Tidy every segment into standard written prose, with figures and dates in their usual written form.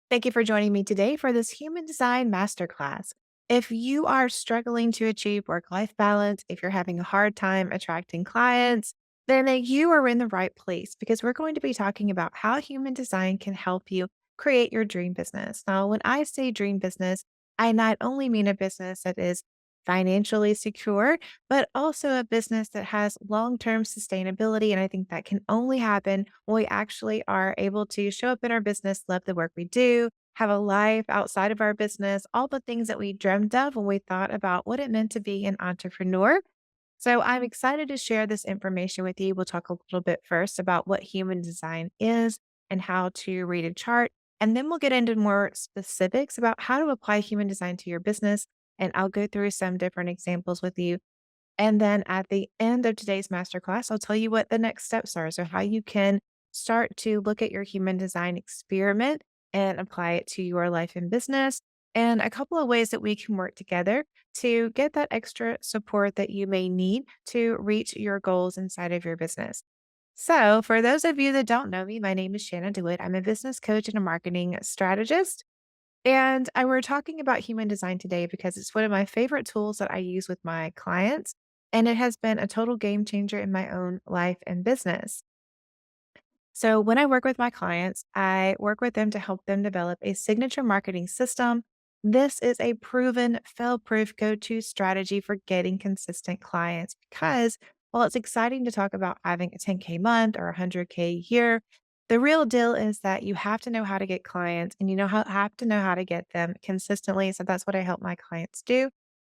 Thank you for joining me today for this Human Design Masterclass. If you are struggling to achieve work life balance, if you're having a hard time attracting clients, then you are in the right place because we're going to be talking about how human design can help you create your dream business. Now, when I say dream business, I not only mean a business that is financially secure, but also a business that has long term sustainability. And I think that can only happen when we actually are able to show up in our business, love the work we do, have a life outside of our business, all the things that we dreamed of when we thought about what it meant to be an entrepreneur. So I'm excited to share this information with you. We'll talk a little bit first about what human design is and how to read a chart. And then we'll get into more specifics about how to apply human design to your business. And I'll go through some different examples with you. And then at the end of today's masterclass, I'll tell you what the next steps are. So, how you can start to look at your human design experiment and apply it to your life and business, and a couple of ways that we can work together to get that extra support that you may need to reach your goals inside of your business. So, for those of you that don't know me, my name is Shannon DeWitt. I'm a business coach and a marketing strategist. And I were talking about human design today because it's one of my favorite tools that I use with my clients. And it has been a total game changer in my own life and business. So, when I work with my clients, I work with them to help them develop a signature marketing system. This is a proven, fail proof go to strategy for getting consistent clients because while it's exciting to talk about having a 10K month or 100K a year, the real deal is that you have to know how to get clients and have to know how to get them consistently. So, that's what I help my clients do.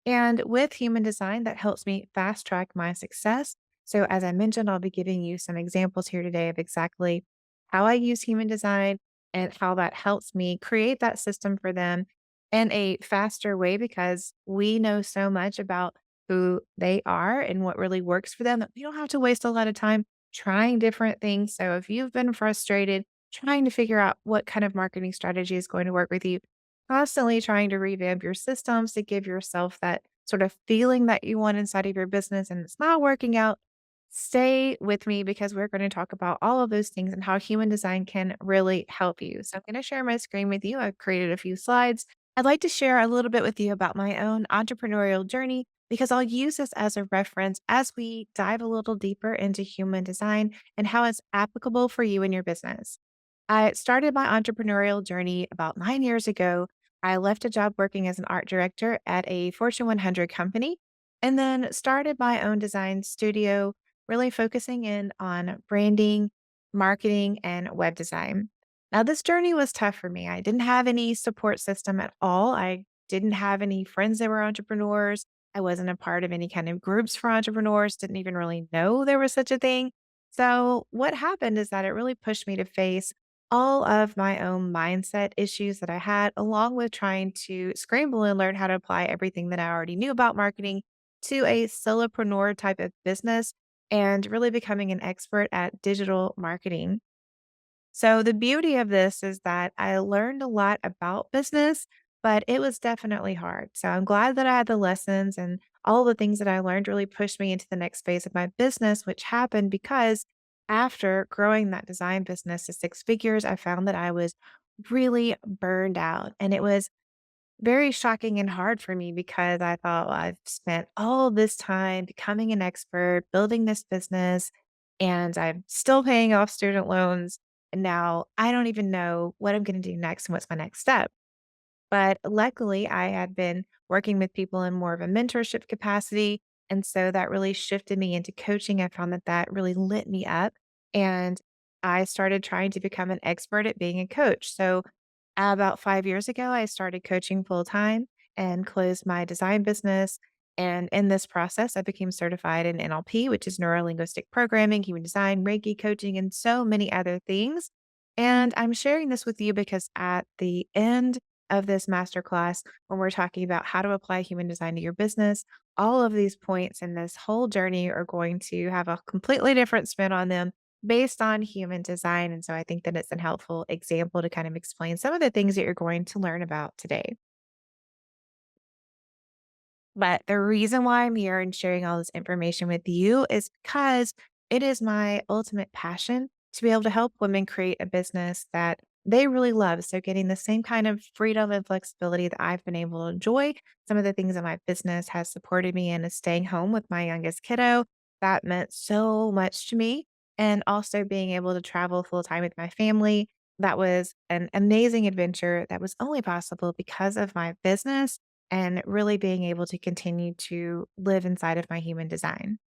And with human design, that helps me fast track my success. So, as I mentioned, I'll be giving you some examples here today of exactly how I use human design and how that helps me create that system for them in a faster way because we know so much about who they are and what really works for them that we don't have to waste a lot of time trying different things. So, if you've been frustrated trying to figure out what kind of marketing strategy is going to work with you, constantly trying to revamp your systems to give yourself that sort of feeling that you want inside of your business and it's not working out, stay with me because we're going to talk about all of those things and how human design can really help you. So, I'm going to share my screen with you. I've created a few slides. I'd like to share a little bit with you about my own entrepreneurial journey because I'll use this as a reference as we dive a little deeper into human design and how it's applicable for you and your business. I started my entrepreneurial journey about 9 years ago. I left a job working as an art director at a Fortune 100 company and then started my own design studio, really focusing in on branding, marketing, and web design. Now, this journey was tough for me. I didn't have any support system at all. I didn't have any friends that were entrepreneurs. I wasn't a part of any kind of groups for entrepreneurs, didn't even really know there was such a thing. So, what happened is that it really pushed me to face all of my own mindset issues that I had, along with trying to scramble and learn how to apply everything that I already knew about marketing to a solopreneur type of business and really becoming an expert at digital marketing. So, the beauty of this is that I learned a lot about business, but it was definitely hard. So, I'm glad that I had the lessons and all the things that I learned really pushed me into the next phase of my business, which happened because after growing that design business to six figures, I found that I was really burned out. And it was very shocking and hard for me because I thought, well, I've spent all this time becoming an expert, building this business, and I'm still paying off student loans. And now I don't even know what I'm going to do next and what's my next step. But luckily, I had been working with people in more of a mentorship capacity. And so that really shifted me into coaching. I found that that really lit me up. And I started trying to become an expert at being a coach. So about 5 years ago, I started coaching full time and closed my design business. And in this process, I became certified in NLP, which is neuro linguistic programming, human design, Reiki coaching, and so many other things. And I'm sharing this with you because at the end of this masterclass, when we're talking about how to apply human design to your business, all of these points in this whole journey are going to have a completely different spin on them based on human design. And so I think that it's a helpful example to kind of explain some of the things that you're going to learn about today. But the reason why I'm here and sharing all this information with you is because it is my ultimate passion to be able to help women create a business that they really love. So getting the same kind of freedom and flexibility that I've been able to enjoy. Some of the things that my business has supported me in is staying home with my youngest kiddo. That meant so much to me. And also being able to travel full time with my family. That was an amazing adventure that was only possible because of my business and really being able to continue to live inside of my human design.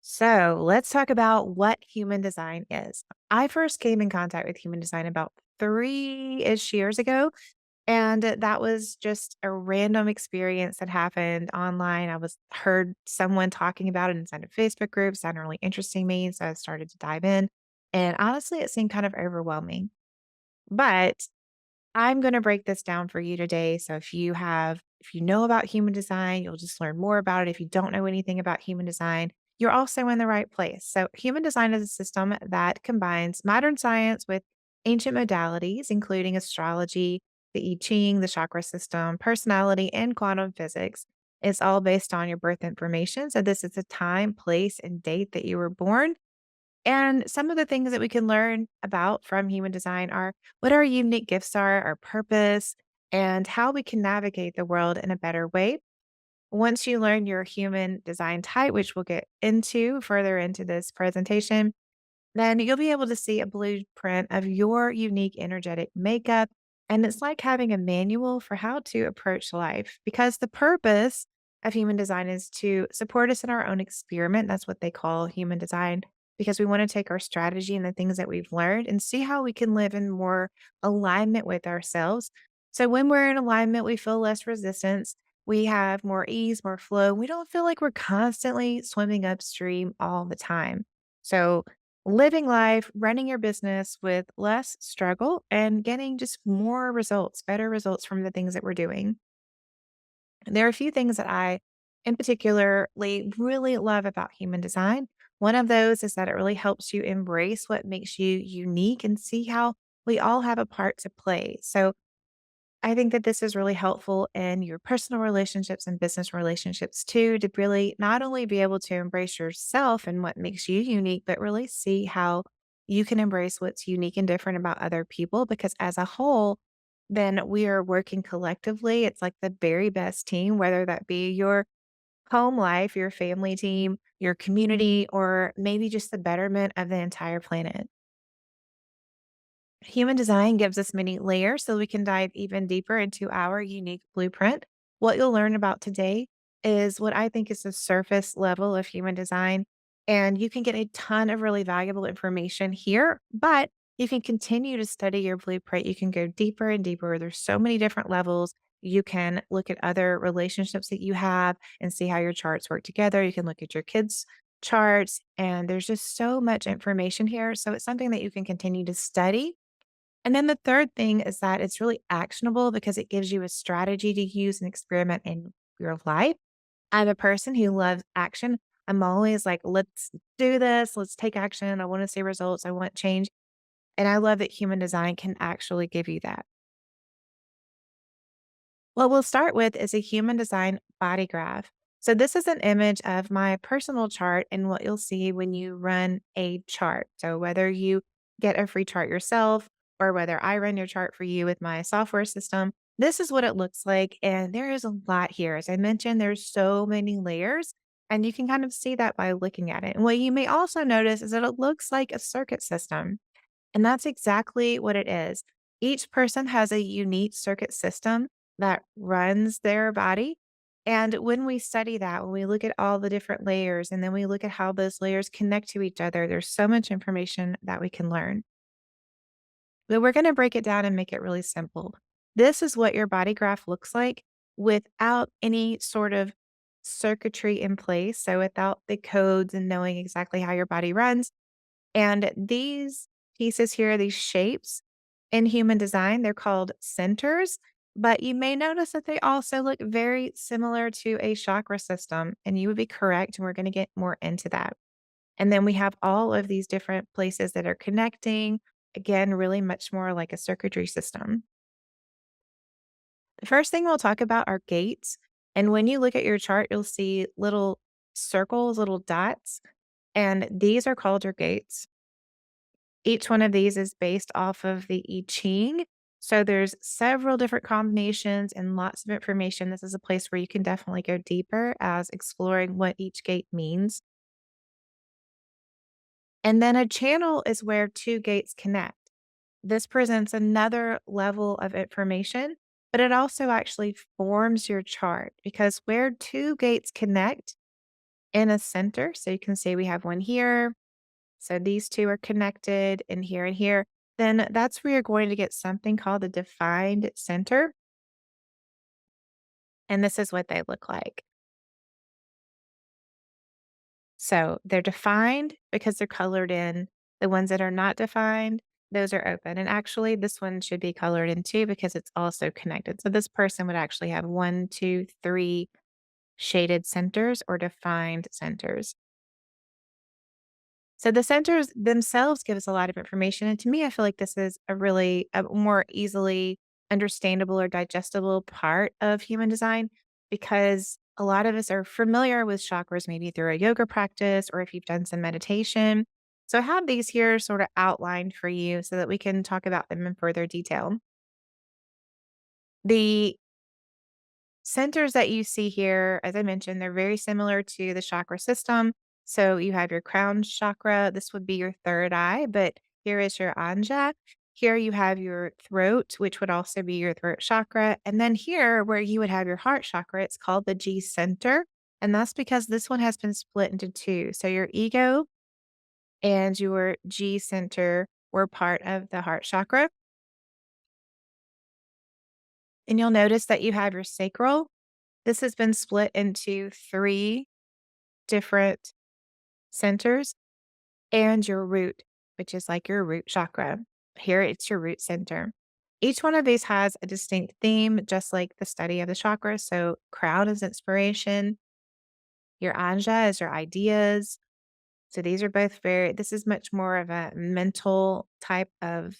So let's talk about what human design is. I first came in contact with human design about 3-ish years ago. And that was just a random experience that happened online. I was heard someone talking about it inside a Facebook group, sounded really interesting to me. So I started to dive in. And honestly, it seemed kind of overwhelming. But I'm going to break this down for you today. So if you know about human design, you'll just learn more about it. If you don't know anything about human design, you're also in the right place. So human design is a system that combines modern science with ancient modalities, including astrology, the I Ching, the chakra system, personality, and quantum physics. It's all based on your birth information. So this is the time, place, and date that you were born, and some of the things that we can learn about from human design are what our unique gifts are, our purpose, and how we can navigate the world in a better way. Once you learn your human design type, which we'll get into further into this presentation, then you'll be able to see a blueprint of your unique energetic makeup. And it's like having a manual for how to approach life because the purpose of human design is to support us in our own experiment. That's what they call human design because we want to take our strategy and the things that we've learned and see how we can live in more alignment with ourselves. So when we're in alignment, we feel less resistance. We have more ease, more flow. We don't feel like we're constantly swimming upstream all the time. So living life, running your business with less struggle and getting just more results, better results from the things that we're doing. There are a few things that I, in particularly, really love about human design. One of those is that it really helps you embrace what makes you unique and see how we all have a part to play. So, I think that this is really helpful in your personal relationships and business relationships too, to really not only be able to embrace yourself and what makes you unique, but really see how you can embrace what's unique and different about other people. Because as a whole, then we are working collectively. It's like the very best team, whether that be your home life, your family team, your community, or maybe just the betterment of the entire planet. Human design gives us many layers so we can dive even deeper into our unique blueprint. What you'll learn about today is what I think is the surface level of human design. And you can get a ton of really valuable information here, but you can continue to study your blueprint. You can go deeper and deeper. There's so many different levels. You can look at other relationships that you have and see how your charts work together. You can look at your kids' charts, and there's just so much information here. So it's something that you can continue to study, and then the third thing is that it's really actionable because it gives you a strategy to use and experiment in your life. I'm a person who loves action. I'm always like, let's do this. Let's take action. I want to see results. I want change. And I love that human design can actually give you that. What we'll start with is a human design body graph. So, this is an image of my personal chart and what you'll see when you run a chart. So, whether you get a free chart yourself or whether I run your chart for you with my software system, this is what it looks like. And there is a lot here. As I mentioned, there's so many layers, and you can kind of see that by looking at it. And what you may also notice is that it looks like a circuit system. And that's exactly what it is. Each person has a unique circuit system that runs their body. And when we study that, when we look at all the different layers and then we look at how those layers connect to each other, there's so much information that we can learn. But we're going to break it down and make it really simple. This is what your body graph looks like without any sort of circuitry in place. So, without the codes and knowing exactly how your body runs, and these pieces here, these shapes in human design, they're called centers, but you may notice that they also look very similar to a chakra system, and you would be correct. And we're going to get more into that. And then we have all of these different places that are connecting. Again, really much more like a circuitry system. The first thing we'll talk about are gates. And when you look at your chart, you'll see little circles, little dots, and these are called your gates. Each one of these is based off of the I Ching. So there's several different combinations and lots of information. This is a place where you can definitely go deeper as exploring what each gate means. And then a channel is where two gates connect. This presents another level of information, but it also actually forms your chart because where two gates connect in a center, so you can see we have one here, so these two are connected in here and here, then that's where you're going to get something called the defined center. And this is what they look like. So they're defined because they're colored in. The ones that are not defined, those are open. And actually, this one should be colored in too because it's also connected. So this person would actually have one, two, three shaded centers or defined centers. So the centers themselves give us a lot of information. And to me, I feel like this is a more easily understandable or digestible part of human design because a lot of us are familiar with chakras, maybe through a yoga practice or if you've done some meditation. So I have these here sort of outlined for you so that we can talk about them in further detail. The centers that you see here, as I mentioned, they're very similar to the chakra system. So you have your crown chakra. This would be your third eye, but here is your anja. Here you have your throat, which would also be your throat chakra. And then here, where you would have your heart chakra, it's called the G center. And that's because this one has been split into two. So your ego and your G center were part of the heart chakra. And you'll notice that you have your sacral. This has been split into three different centers and your root, which is like your root chakra. Here it's your root center. Each one of these has a distinct theme, just like the study of the chakras. So, crown is inspiration, your anja is your ideas. So, these are both this is much more of a mental type of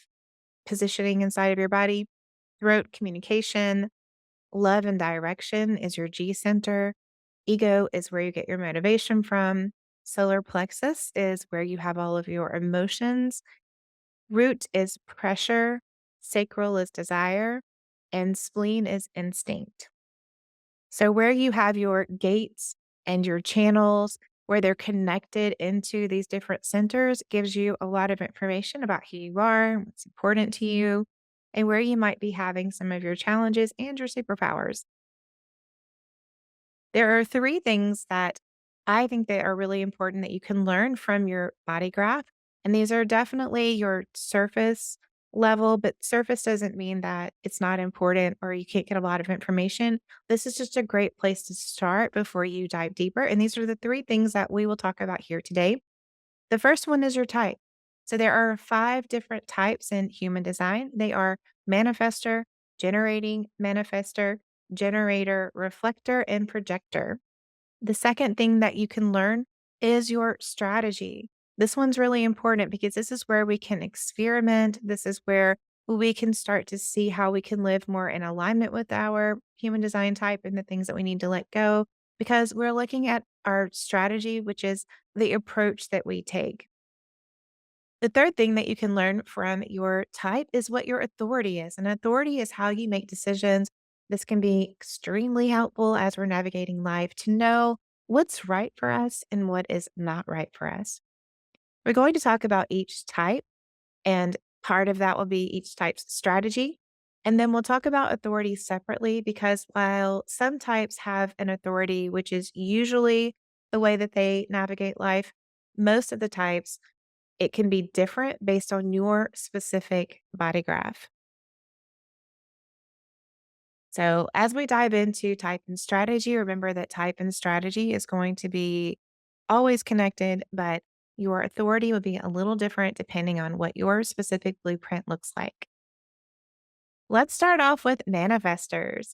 positioning inside of your body. Throat communication, love and direction is your G center. Ego is where you get your motivation from. Solar plexus is where you have all of your emotions. Root is pressure. Sacral is desire. And spleen is instinct. So, where you have your gates and your channels, where they're connected into these different centers, gives you a lot of information about who you are, what's important to you, and where you might be having some of your challenges and your superpowers. There are 3 things that I think that are really important that you can learn from your body graph, and these are definitely your surface level, but surface doesn't mean that it's not important or you can't get a lot of information. This is just a great place to start before you dive deeper, and these are the 3 things that we will talk about here today. The first one is your type. So there are 5 different types in human design. They are manifester, generating manifester, generator, reflector, and projector. The second thing that you can learn is your strategy. This one's really important because this is where we can experiment. This is where we can start to see how we can live more in alignment with our human design type and the things that we need to let go because we're looking at our strategy, which is the approach that we take. The third thing that you can learn from your type is what your authority is. And authority is how you make decisions. This can be extremely helpful as we're navigating life to know what's right for us and what is not right for us. We're going to talk about each type, and part of that will be each type's strategy. And then we'll talk about authority separately because while some types have an authority, which is usually the way that they navigate life, most of the types it can be different based on your specific body graph. So, as we dive into type and strategy, remember that type and strategy is going to be always connected, but your authority will be a little different depending on what your specific blueprint looks like. Let's start off with manifestors.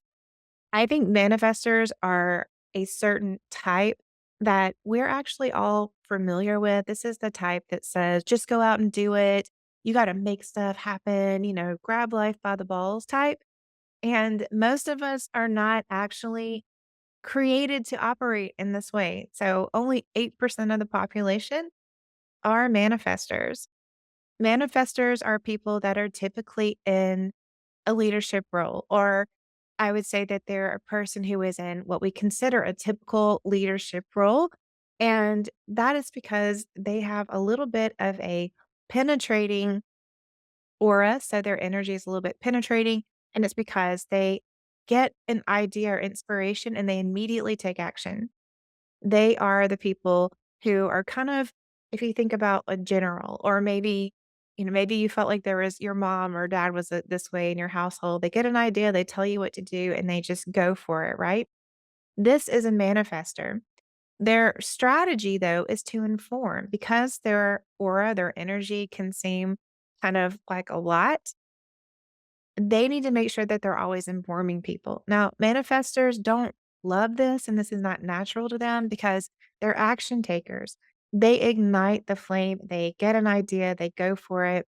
I think manifestors are a certain type that we're actually all familiar with. This is the type that says, just go out and do it. You got to make stuff happen, grab life by the balls type. And most of us are not actually created to operate in this way. So only 8% of the population are manifestors. Manifestors are people that are typically in a leadership role, or I would say that they're a person who is in what we consider a typical leadership role. And that is because they have a little bit of a penetrating aura. So their energy is a little bit penetrating. And it's because they get an idea or inspiration and they immediately take action. They are the people who are kind of, if you think about a general, or maybe, maybe you felt like there was your mom or dad was this way in your household. They get an idea, they tell you what to do, and they just go for it, right? This is a manifester. Their strategy, though, is to inform because their aura, their energy can seem kind of like a lot. They need to make sure that they're always informing people. Now, manifestors don't love this, and this is not natural to them because they're action takers. They ignite the flame, they get an idea, they go for it.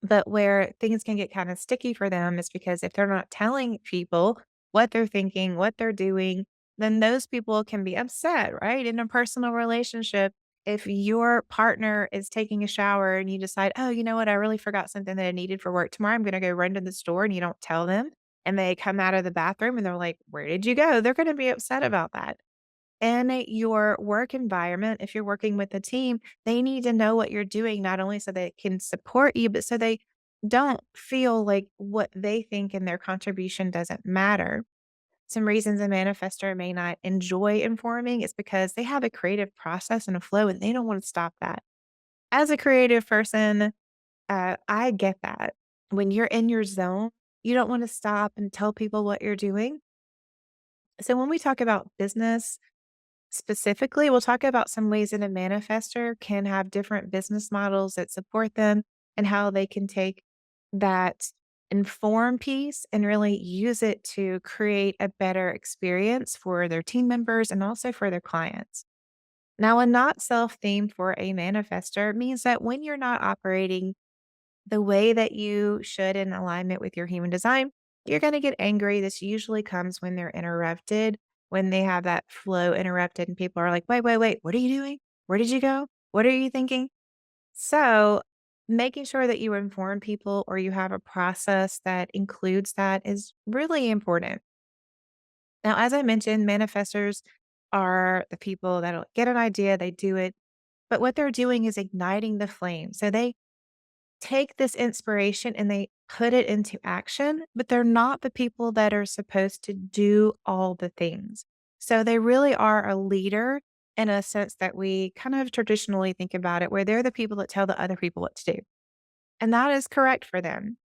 But where things can get kind of sticky for them is because if they're not telling people what they're thinking, what they're doing, then those people can be upset, right? In a personal relationship, if your partner is taking a shower and you decide, oh, you know what, I really forgot something that I needed for work tomorrow, I'm going to go run to the store and you don't tell them, and they come out of the bathroom and they're like, where did you go? They're going to be upset about that. In your work environment, if you're working with a team, they need to know what you're doing, not only so they can support you, but so they don't feel like what they think and their contribution doesn't matter. Some reasons a manifestor may not enjoy informing is because they have a creative process and a flow and they don't want to stop that. As a creative person, I get that. When you're in your zone, you don't want to stop and tell people what you're doing. So when we talk about business, specifically, we'll talk about some ways that a manifestor can have different business models that support them and how they can take that inform piece and really use it to create a better experience for their team members and also for their clients. Now, a not self theme for a manifestor means that when you're not operating the way that you should in alignment with your human design, you're going to get angry. This usually comes when they're interrupted, when they have that flow interrupted, and people are like, wait, wait, wait, what are you doing? Where did you go? What are you thinking? So, making sure that you inform people or you have a process that includes that is really important. Now, as I mentioned, manifestors are the people that'll get an idea, they do it, but what they're doing is igniting the flame. So, they take this inspiration and they put it into action, but they're not the people that are supposed to do all the things. So they really are a leader in a sense that we kind of traditionally think about it, where they're the people that tell the other people what to do. And that is correct for them.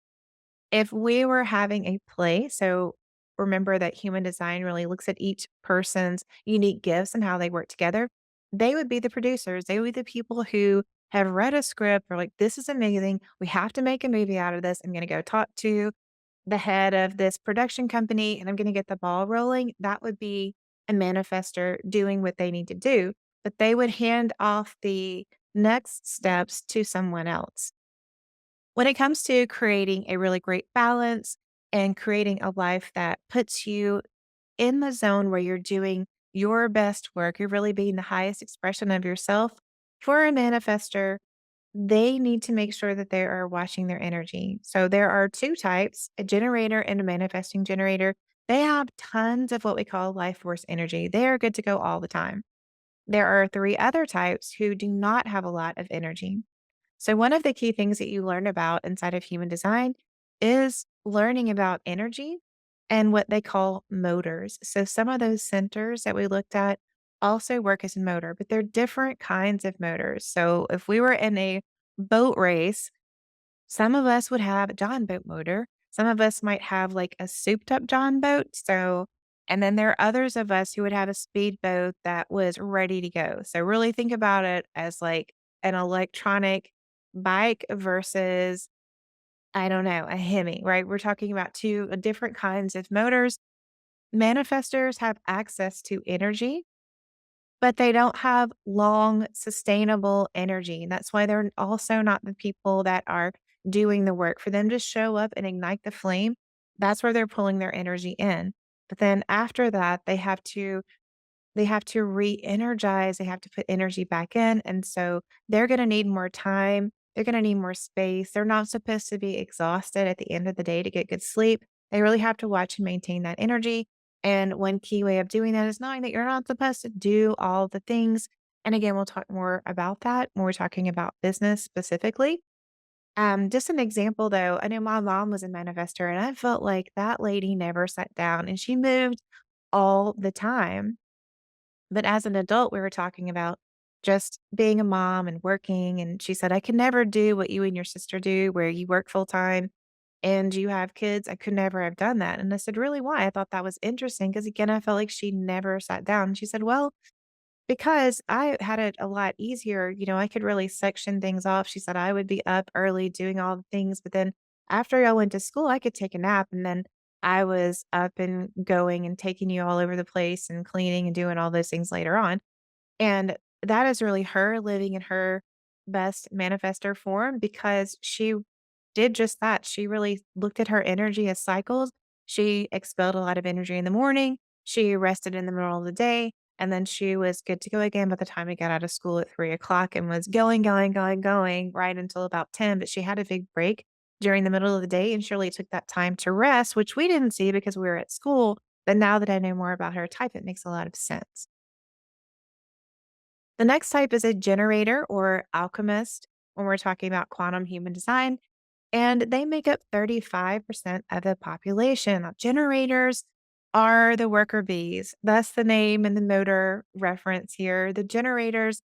If we were having a play, so remember that human design really looks at each person's unique gifts and how they work together. They would be the producers. They would be the people who have read a script. They're like, this is amazing. We have to make a movie out of this. I'm going to go talk to the head of this production company and I'm going to get the ball rolling. That would be a manifester doing what they need to do. But they would hand off the next steps to someone else. When it comes to creating a really great balance and creating a life that puts you in the zone where you're doing your best work, you're really being the highest expression of yourself, for a manifester, they need to make sure that they are watching their energy. So there are two types, a generator and a manifesting generator. They have tons of what we call life force energy. They are good to go all the time. There are three other types who do not have a lot of energy. So, one of the key things that you learn about inside of human design is learning about energy and what they call motors. So, some of those centers that we looked at also work as a motor, but they're different kinds of motors. So, if we were in a boat race, some of us would have a John boat motor. Some of us might have like a souped up John boat. So, and then there are others of us who would have a speedboat that was ready to go. So, really think about it as like an electronic bike versus, I don't know, a Hemi, right? We're talking about two different kinds of motors. Manifestors have access to energy, but they don't have long, sustainable energy. And that's why they're also not the people that are doing the work. For them to show up and ignite the flame, that's where they're pulling their energy in. But then after that, they have to re-energize, they have to put energy back in. And so they're gonna need more time. They're going to need more space. They're not supposed to be exhausted at the end of the day to get good sleep. They really have to watch and maintain that energy. And one key way of doing that is knowing that you're not supposed to do all the things. And again, we'll talk more about that when we're talking about business specifically. Just an example though, I know my mom was a manifestor and I felt like that lady never sat down and she moved all the time. But as an adult, we were talking about just being a mom and working. And she said, I could never do what you and your sister do, where you work full time and you have kids. I could never have done that. And I said, really, why? I thought that was interesting because, again, I felt like she never sat down. She said, well, because I had it a lot easier, I could really section things off. She said I would be up early doing all the things, but then after I went to school, I could take a nap and then I was up and going and taking you all over the place and cleaning and doing all those things later on. And that is really her living in her best manifestor form because she did just that. She really looked at her energy as cycles. She expelled a lot of energy in the morning. She rested in the middle of the day. And then she was good to go again by the time we got out of school at 3 o'clock and was going, going, going, going right until about 10. But she had a big break during the middle of the day and she really took that time to rest, which we didn't see because we were at school. But now that I know more about her type, it makes a lot of sense. The next type is a generator or alchemist when we're talking about quantum human design, and they make up 35% of the population. Now, generators are the worker bees. That's the name and the motor reference here. The generators,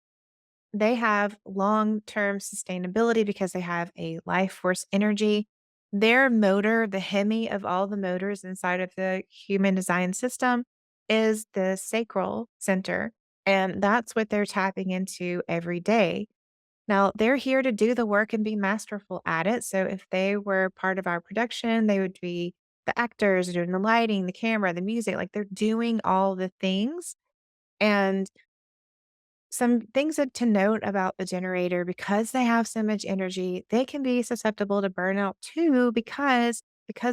they have long-term sustainability because they have a life force energy. Their motor, the Hemi of all the motors inside of the human design system, is the sacral center. And that's what they're tapping into every day. Now, they're here to do the work and be masterful at it. So if they were part of our production, they would be the actors doing the lighting, the camera, the music, like they're doing all the things. And some things to note about the generator because they have so much energy, they can be susceptible to burnout too because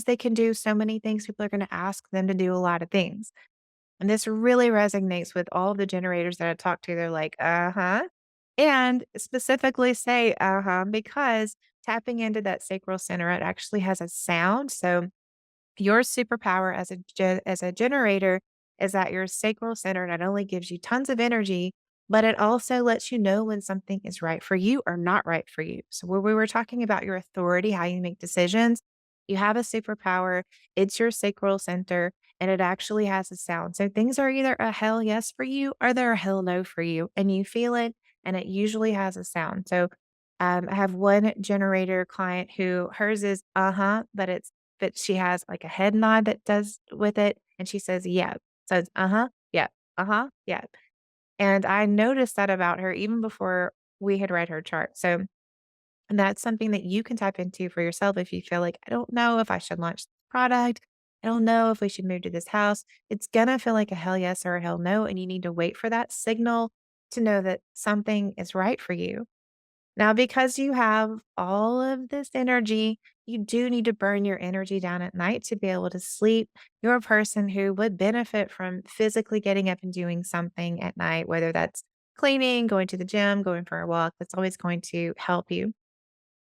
they can do so many things, people are going to ask them to do a lot of things. And this really resonates with all of the generators that I talk to. They're like, uh-huh. And specifically say, uh-huh, because tapping into that sacral center, it actually has a sound. So your superpower as as a generator is that your sacral center not only gives you tons of energy, but it also lets you know when something is right for you or not right for you. So where we were talking about your authority, how you make decisions, you have a superpower. It's your sacral center, and it actually has a sound. So things are either a hell yes for you or they're a hell no for you, and you feel it, and it usually has a sound. So I have one generator client who hers is uh-huh, but she has like a head nod that does with it, and she says, "Yeah." So it's, "Uh-huh, yeah, uh-huh, yeah." And I noticed that about her even before we had read her chart. So that's something that you can tap into for yourself if you feel like, "I don't know if I should launch this product. I don't know if we should move to this house." It's gonna feel like a hell yes or a hell no, and you need to wait for that signal to know that something is right for you. Now, because you have all of this energy, you do need to burn your energy down at night to be able to sleep. You're a person who would benefit from physically getting up and doing something at night, whether that's cleaning, going to the gym, going for a walk. That's always going to help you.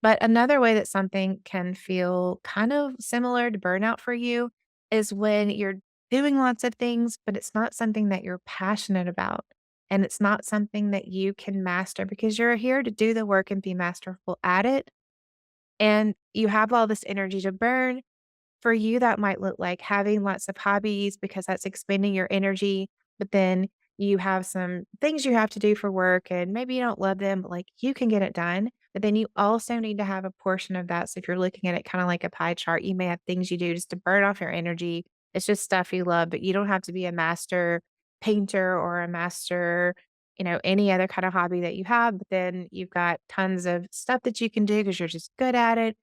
But another way that something can feel kind of similar to burnout for you is when you're doing lots of things, but it's not something that you're passionate about. And it's not something that you can master because you're here to do the work and be masterful at it. And you have all this energy to burn, for you, that might look like having lots of hobbies because that's expending your energy, but then you have some things you have to do for work and maybe you don't love them, but like you can get it done. But then you also need to have a portion of that. So if you're looking at it kind of like a pie chart, you may have things you do just to burn off your energy. It's just stuff you love, but you don't have to be a master painter or a master, any other kind of hobby that you have. But then you've got tons of stuff that you can do because you're just good at it,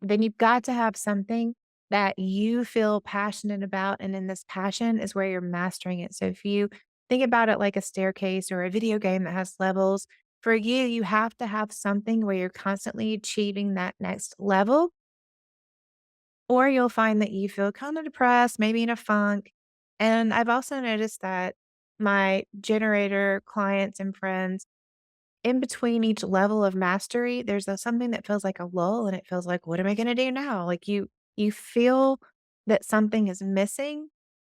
then you've got to have something that you feel passionate about, and in this passion is where you're mastering it. So if you think about it like a staircase or a video game that has levels, for you, you have to have something where you're constantly achieving that next level, or you'll find that you feel kind of depressed, maybe in a funk. And I've also noticed that my generator clients and friends, in between each level of mastery, there's something that feels like a lull and it feels like, what am I going to do now? Like you feel that something is missing,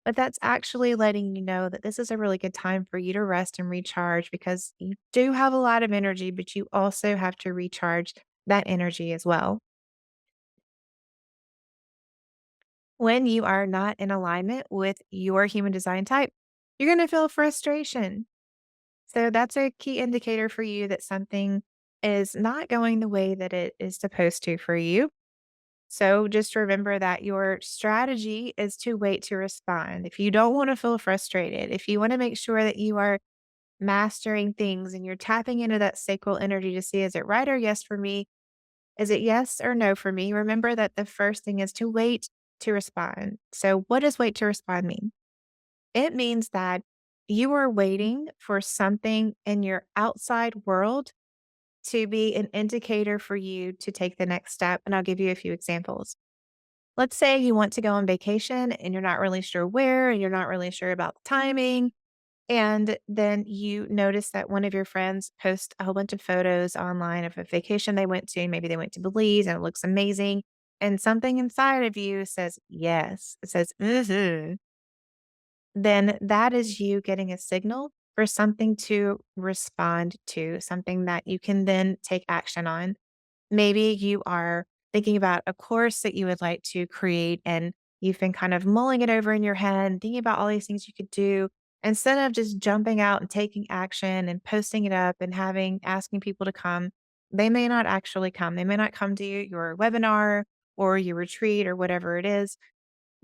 but that's actually letting you know that this is a really good time for you to rest and recharge because you do have a lot of energy, but you also have to recharge that energy as well. When you are not in alignment with your human design type, you're going to feel frustration. So that's a key indicator for you that something is not going the way that it is supposed to for you. So just remember that your strategy is to wait to respond. If you don't want to feel frustrated, if you want to make sure that you are mastering things and you're tapping into that sacral energy to see, is it right or yes for me? Is it yes or no for me? Remember that the first thing is to wait to respond. So what does wait to respond mean? It means that you are waiting for something in your outside world to be an indicator for you to take the next step. And I'll give you a few examples. Let's say you want to go on vacation and you're not really sure where and you're not really sure about the timing. And then you notice that one of your friends post a whole bunch of photos online of a vacation they went to. Maybe they went to Belize and it looks amazing. And something inside of you says, yes. It says, mm-hmm. Then that is you getting a signal for something to respond to, something that you can then take action on. Maybe you are thinking about a course that you would like to create and you've been kind of mulling it over in your head and thinking about all these things you could do. Instead of just jumping out and taking action and posting it up and asking people to come, they may not actually come. They may not come to your webinar or your retreat or whatever it is.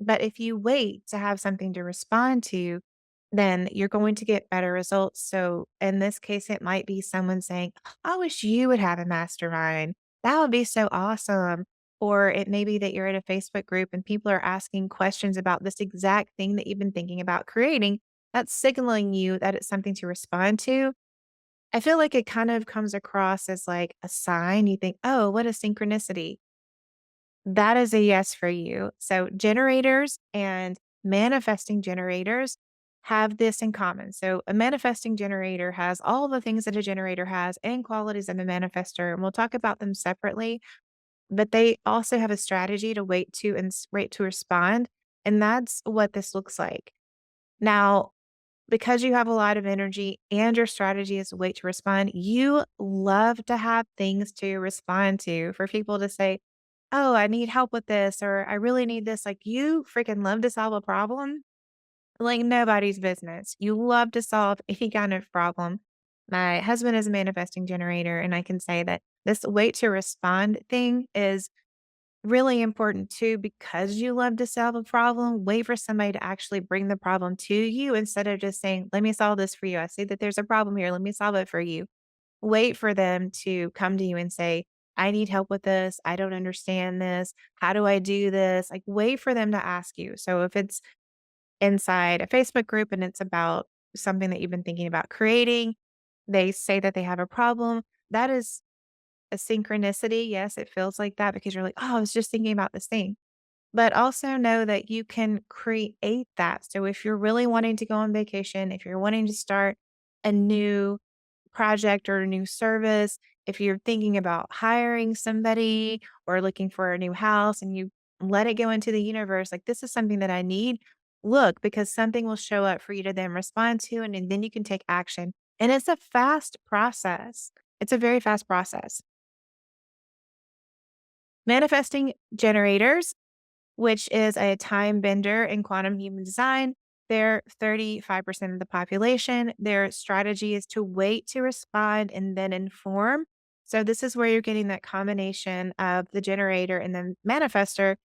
But if you wait to have something to respond to, then you're going to get better results. So in this case, it might be someone saying, I wish you would have a mastermind. That would be so awesome. Or it may be that you're in a Facebook group and people are asking questions about this exact thing that you've been thinking about creating. That's signaling you that it's something to respond to. I feel like it kind of comes across as like a sign. You think, oh, what a synchronicity. That is a yes for you. So generators and manifesting generators have this in common. So a manifesting generator has all the things that a generator has and qualities of a manifester, and we'll talk about them separately, but they also have a strategy to wait to respond, and that's what this looks like. Now, because you have a lot of energy and your strategy is to wait to respond, you love to have things to respond to for people to say, oh, I need help with this, or I really need this. Like you freaking love to solve a problem like nobody's business. You love to solve any kind of problem. My husband is a manifesting generator, and I can say that this wait to respond thing is really important too because you love to solve a problem. Wait for somebody to actually bring the problem to you instead of just saying, let me solve this for you. I see that there's a problem here. Let me solve it for you. Wait for them to come to you and say, I need help with this. I don't understand this. How do I do this? Like, wait for them to ask you. So, if it's inside a Facebook group and it's about something that you've been thinking about creating, they say that they have a problem. That is a synchronicity. Yes, it feels like that because you're like, oh, I was just thinking about this thing. But also know that you can create that. So if you're really wanting to go on vacation, if you're wanting to start a new project or a new service, if you're thinking about hiring somebody or looking for a new house and you let it go into the universe, like this is something that I need, look, because something will show up for you to then respond to, and then you can take action. And it's a fast process. It's a very fast process. Manifesting generators, which is a time bender in quantum human design. They're 35% of the population. Their strategy is to wait to respond and then inform. So, this is where you're getting that combination of the generator and the manifester.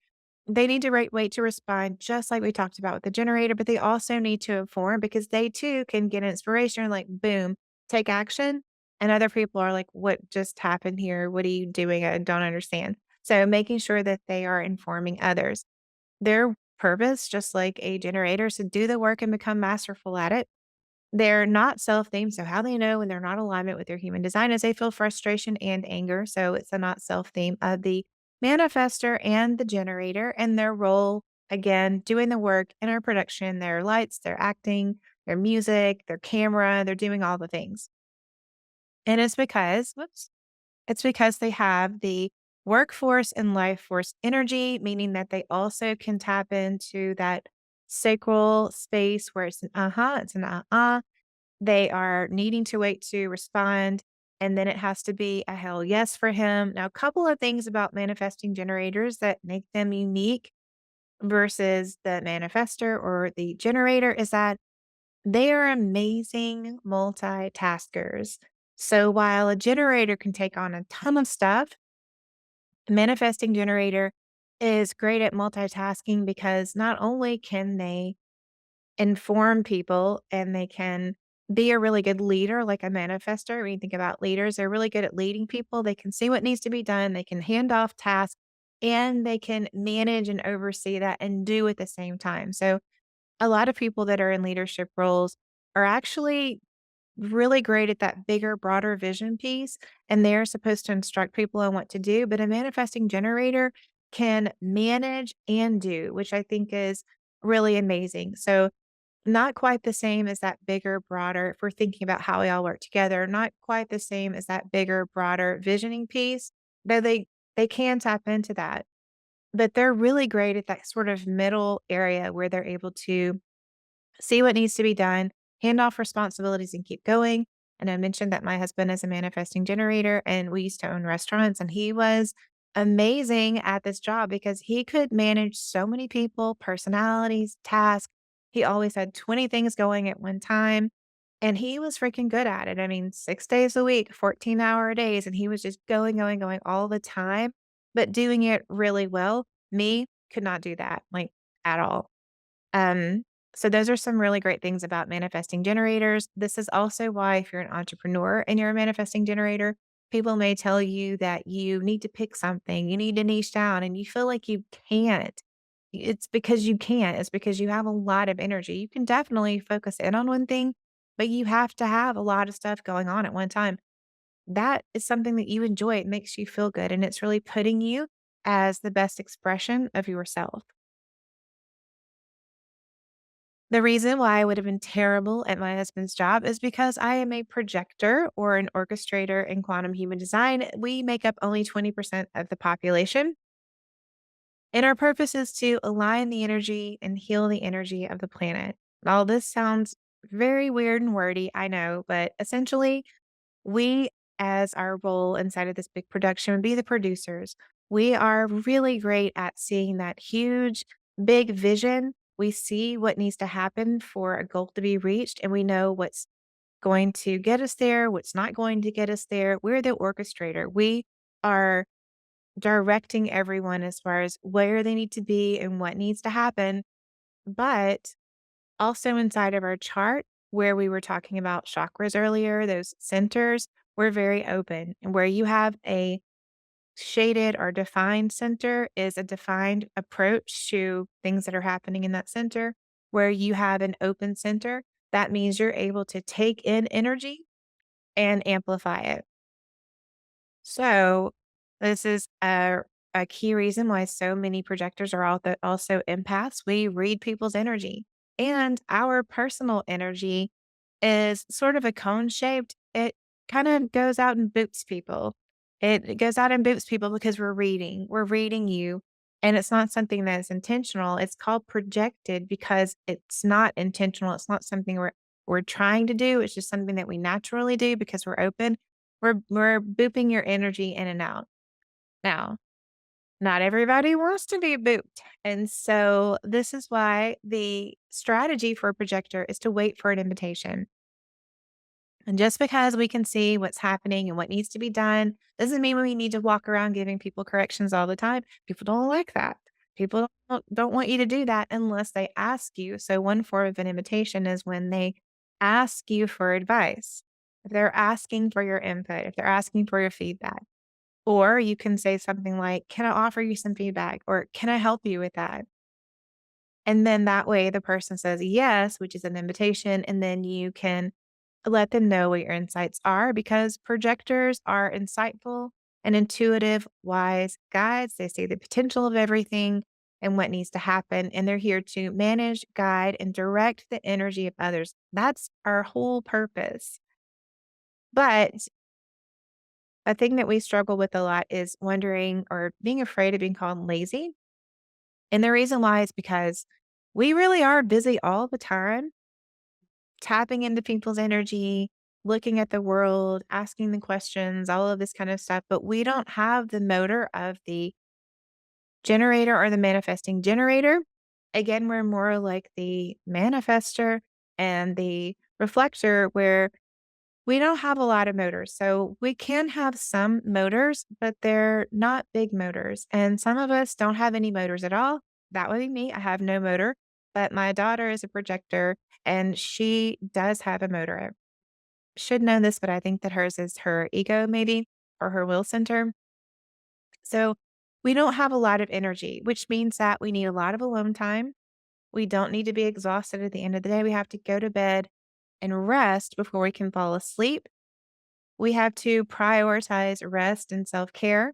They need to wait to respond, just like we talked about with the generator, but they also need to inform because they too can get inspiration, like, boom, take action. And other people are like, what just happened here? What are you doing? I don't understand. So, making sure that they are informing others. Their purpose, just like a generator, is to do the work and become masterful at it. They're not self-themed, so how they know when they're not in alignment with their human design is they feel frustration and anger, so it's a not self-theme of the manifester and the generator and their role, again, doing the work, inner production, their lights, their acting, their music, their camera, they're doing all the things. And it's because they have the workforce and life force energy, meaning that they also can tap into that sacral space where it's an it's an They are needing to wait to respond. And then it has to be a hell yes for him. Now, a couple of things about manifesting generators that make them unique versus the manifester or the generator is that they are amazing multitaskers. So while a generator can take on a ton of stuff, a manifesting generator is great at multitasking because not only can they inform people and they can be a really good leader, like a manifester. When you think about leaders, they're really good at leading people. They can see what needs to be done, they can hand off tasks, and they can manage and oversee that and do at the same time. So, a lot of people that are in leadership roles are actually really great at that bigger, broader vision piece, and they're supposed to instruct people on what to do. But a manifesting generator can manage and do, which I think is really amazing. So, not quite the same as that bigger, broader if we're thinking about how we all work together, not quite the same as that bigger, broader visioning piece, though they can tap into that. But they're really great at that sort of middle area where they're able to see what needs to be done, hand off responsibilities, and keep going. And I mentioned that my husband is a manifesting generator, and we used to own restaurants, and he was amazing at this job because he could manage so many people, personalities, tasks. He always had 20 things going at one time, and he was freaking good at it. I mean, 6 days a week, 14-hour days, and he was just going, going, going all the time, but doing it really well. Me could not do that, like at all. Um, so those are some really great things about manifesting generators. This is also why if you're an entrepreneur and you're a manifesting generator, people may tell you that you need to pick something, you need to niche down and you feel like you can't. It's because you can't. It's because you have a lot of energy. You can definitely focus in on one thing, but you have to have a lot of stuff going on at one time. That is something that you enjoy. It makes you feel good and it's really putting you as the best expression of yourself. The reason why I would have been terrible at my husband's job is because I am a projector or an orchestrator in quantum human design. We make up only 20% of the population, and our purpose is to align the energy and heal the energy of the planet. All this sounds very weird and wordy, I know, but essentially, we, as our role inside of this big production, would be the producers. We are really great at seeing that huge, big vision. We see what needs to happen for a goal to be reached, and we know what's going to get us there, what's not going to get us there. We're the orchestrator. We are directing everyone as far as where they need to be and what needs to happen. But also inside of our chart, where we were talking about chakras earlier, those centers, we're very open. And where you have a shaded or defined center is a defined approach to things that are happening in that center. Where you have an open center, that means you're able to take in energy and amplify it. So, this is a key reason why so many projectors are also empaths. We read people's energy, and our personal energy is sort of a cone shaped. It kind of goes out and boops people. It goes out and boops people because we're reading. We're reading you, and it's not something that is intentional. It's called projected because it's not intentional. It's not something we're trying to do. It's just something that we naturally do because we're open. We're booping your energy in and out. Now, not everybody wants to be booped. And so this is why the strategy for a projector is to wait for an invitation. And just because we can see what's happening and what needs to be done doesn't mean we need to walk around giving people corrections all the time. People don't like that. People don't want you to do that unless they ask you. So, one form of an invitation is when they ask you for advice. If they're asking for your input, if they're asking for your feedback, or you can say something like, "Can I offer you some feedback?" or "Can I help you with that?" And then that way the person says yes, which is an invitation, and then you can let them know what your insights are because projectors are insightful and intuitive, wise guides. They see the potential of everything and what needs to happen, and they're here to manage, guide, and direct the energy of others. That's our whole purpose. But A thing that we struggle with a lot is wondering or being afraid of being called lazy. And the reason why is because we really are busy all the time, tapping into people's energy, looking at the world, asking the questions, all of this kind of stuff. But we don't have the motor of the generator or the manifesting generator. Again, we're more like the manifester and the reflector, where we don't have a lot of motors. So we can have some motors, but they're not big motors. And some of us don't have any motors at all. That would be me. I have no motor, but my daughter is a projector and she does have a motor. I should know this, but I think that hers is her ego, maybe, or her will center. So we don't have a lot of energy, which means that we need a lot of alone time. We don't need to be exhausted at the end of the day. We have to go to bed and rest before we can fall asleep. We have to prioritize rest and self care.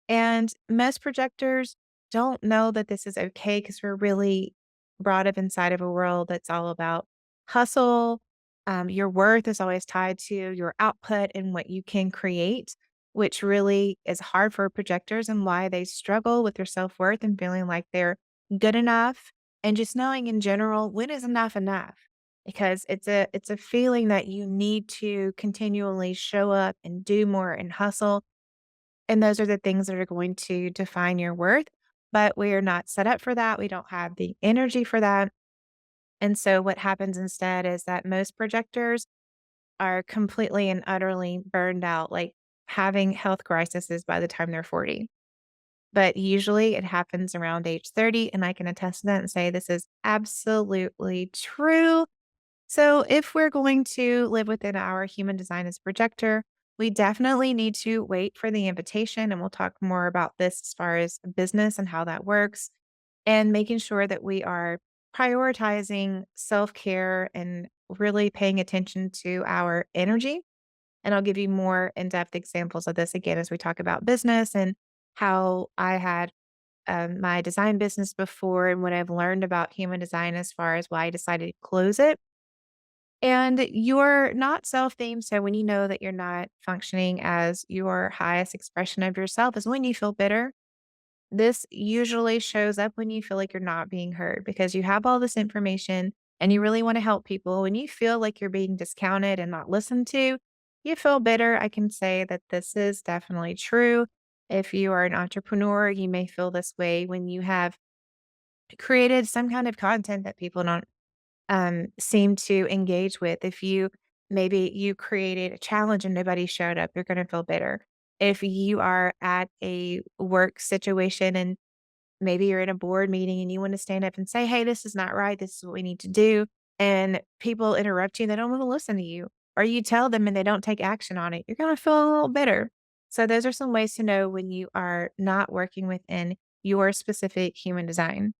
And most projectors don't know that this is okay because we're really brought up inside of a world that's all about hustle. Your worth is always tied to your output and what you can create, which really is hard for projectors and why they struggle with their self worth and feeling like they're good enough. And just knowing in general, when is enough enough? Because it's a feeling that you need to continually show up and do more and hustle, and those are the things that are going to define your worth, but we are not set up for that. We don't have the energy for that. And so what happens instead is that most projectors are completely and utterly burned out, like having health crises by the time they're 40. But usually it happens around age 30. And I can attest to that and say this is absolutely true. So, if we're going to live within our human design as a projector, we definitely need to wait for the invitation. And we'll talk more about this as far as business and how that works, and making sure that we are prioritizing self care and really paying attention to our energy. And I'll give you more in depth examples of this again as we talk about business and how I had my design business before and what I've learned about human design as far as why I decided to close it. And you're not self-themed, so when you know that you're not functioning as your highest expression of yourself is when you feel bitter. This usually shows up when you feel like you're not being heard because you have all this information and you really want to help people. When you feel like you're being discounted and not listened to, you feel bitter. I can say that this is definitely true. If you are an entrepreneur, you may feel this way when you have created some kind of content that people don't seem to engage with. If you maybe you created a challenge and nobody showed up, you're going to feel bitter. If you are at a work situation and maybe you're in a board meeting and you want to stand up and say, "Hey, this is not right. This is what we need to do." And people interrupt you, they don't want to listen to you, or you tell them and they don't take action on it, you're going to feel a little bitter. So, those are some ways to know when you are not working within your specific human design.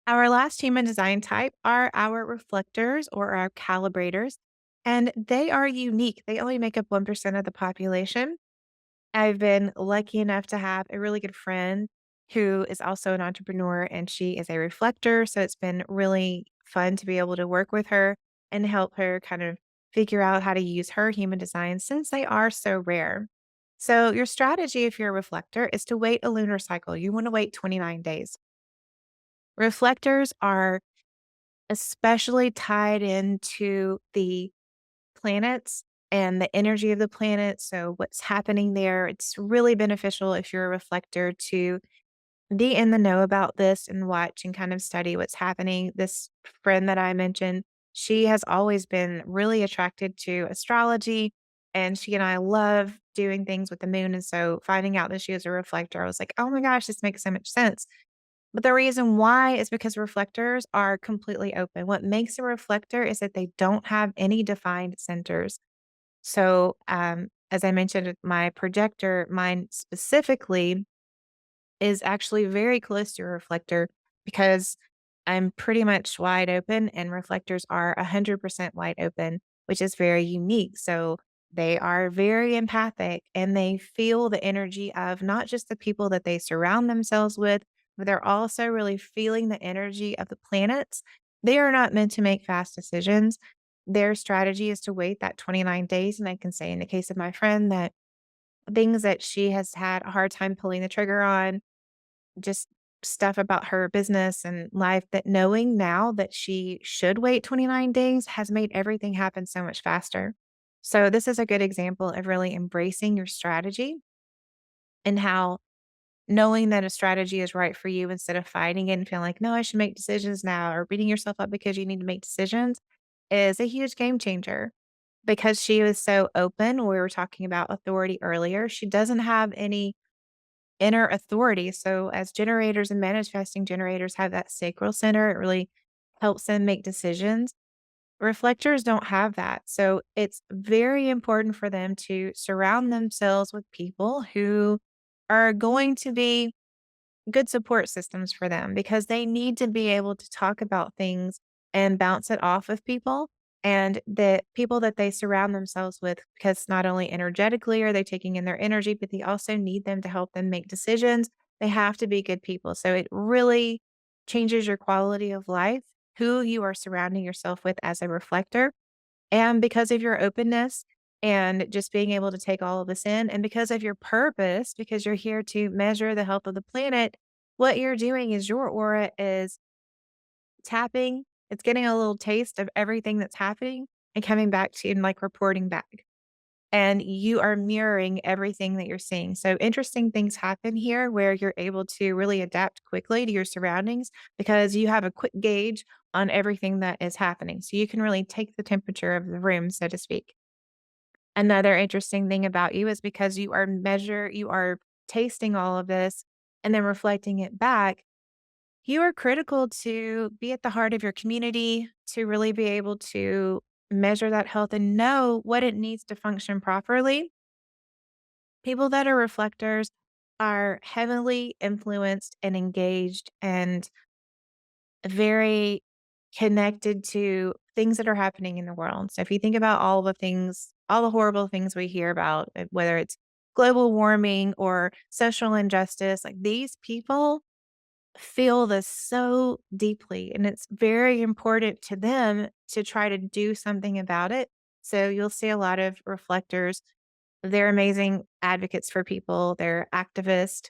Our last human design type are our reflectors or our calibrators, and they are unique. They only make up 1% of the population. I've been lucky enough to have a really good friend who is also an entrepreneur, and she is a reflector. So it's been really fun to be able to work with her and help her kind of figure out how to use her human design since they are so rare. So, your strategy if you're a reflector is to wait a lunar cycle. You want to wait 29 days. Reflectors are especially tied into the planets and the energy of the planet. So, what's happening there, it's really beneficial if you're a reflector to be in the know about this and watch and kind of study what's happening. This friend that I mentioned, she has always been really attracted to astrology. And she and I love doing things with the moon. And so finding out that she was a reflector, I was like, oh my gosh, this makes so much sense. But the reason why is because reflectors are completely open. What makes a reflector is that they don't have any defined centers. So, as I mentioned, with my projector, mine specifically is actually very close to a reflector because I'm pretty much wide open, and reflectors are 100% wide open, which is very unique. So, they are very empathic and they feel the energy of not just the people that they surround themselves with, but they're also really feeling the energy of the planets. They are not meant to make fast decisions. their strategy is to wait that 29 days. And I can say in the case of my friend that things that she has had a hard time pulling the trigger on, just stuff about her business and life, that knowing now that she should wait 29 days has made everything happen so much faster. So this is a good example of really embracing your strategy and how knowing that a strategy is right for you instead of fighting it and feeling like, no, I should make decisions now or beating yourself up because you need to make decisions is a huge game changer. Because she was so open, we were talking about authority earlier. She doesn't have any inner authority. So, as generators and manifesting generators have that sacral center, it really helps them make decisions. Reflectors don't have that. So, it's very important for them to surround themselves with people who are going to be good support systems for them because they need to be able to talk about things and bounce it off of people. And the people that they surround themselves with, because not only energetically are they taking in their energy, but they also need them to help them make decisions. They have to be good people. So it really changes your quality of life, who you are surrounding yourself with as a reflector. And because of your openness and just being able to take all of this in, and because of your purpose, because you're here to measure the health of the planet, what you're doing is your aura is tapping, it's getting a little taste of everything that's happening and coming back to you and like reporting back. And you are mirroring everything that you're seeing. So interesting things happen here where you're able to really adapt quickly to your surroundings because you have a quick gauge on everything that is happening. So you can really take the temperature of the room, so to speak. Another interesting thing about you is because you are tasting all of this and then reflecting it back, you are critical to be at the heart of your community, to really be able to measure that health and know what it needs to function properly. People that are reflectors are heavily influenced and engaged and very connected to things that are happening in the world. So if you think about all the things, all the horrible things we hear about, whether it's global warming or social injustice, like these people feel this so deeply. And it's very important to them to try to do something about it. So you'll see a lot of reflectors. They're amazing advocates for people. They're activists.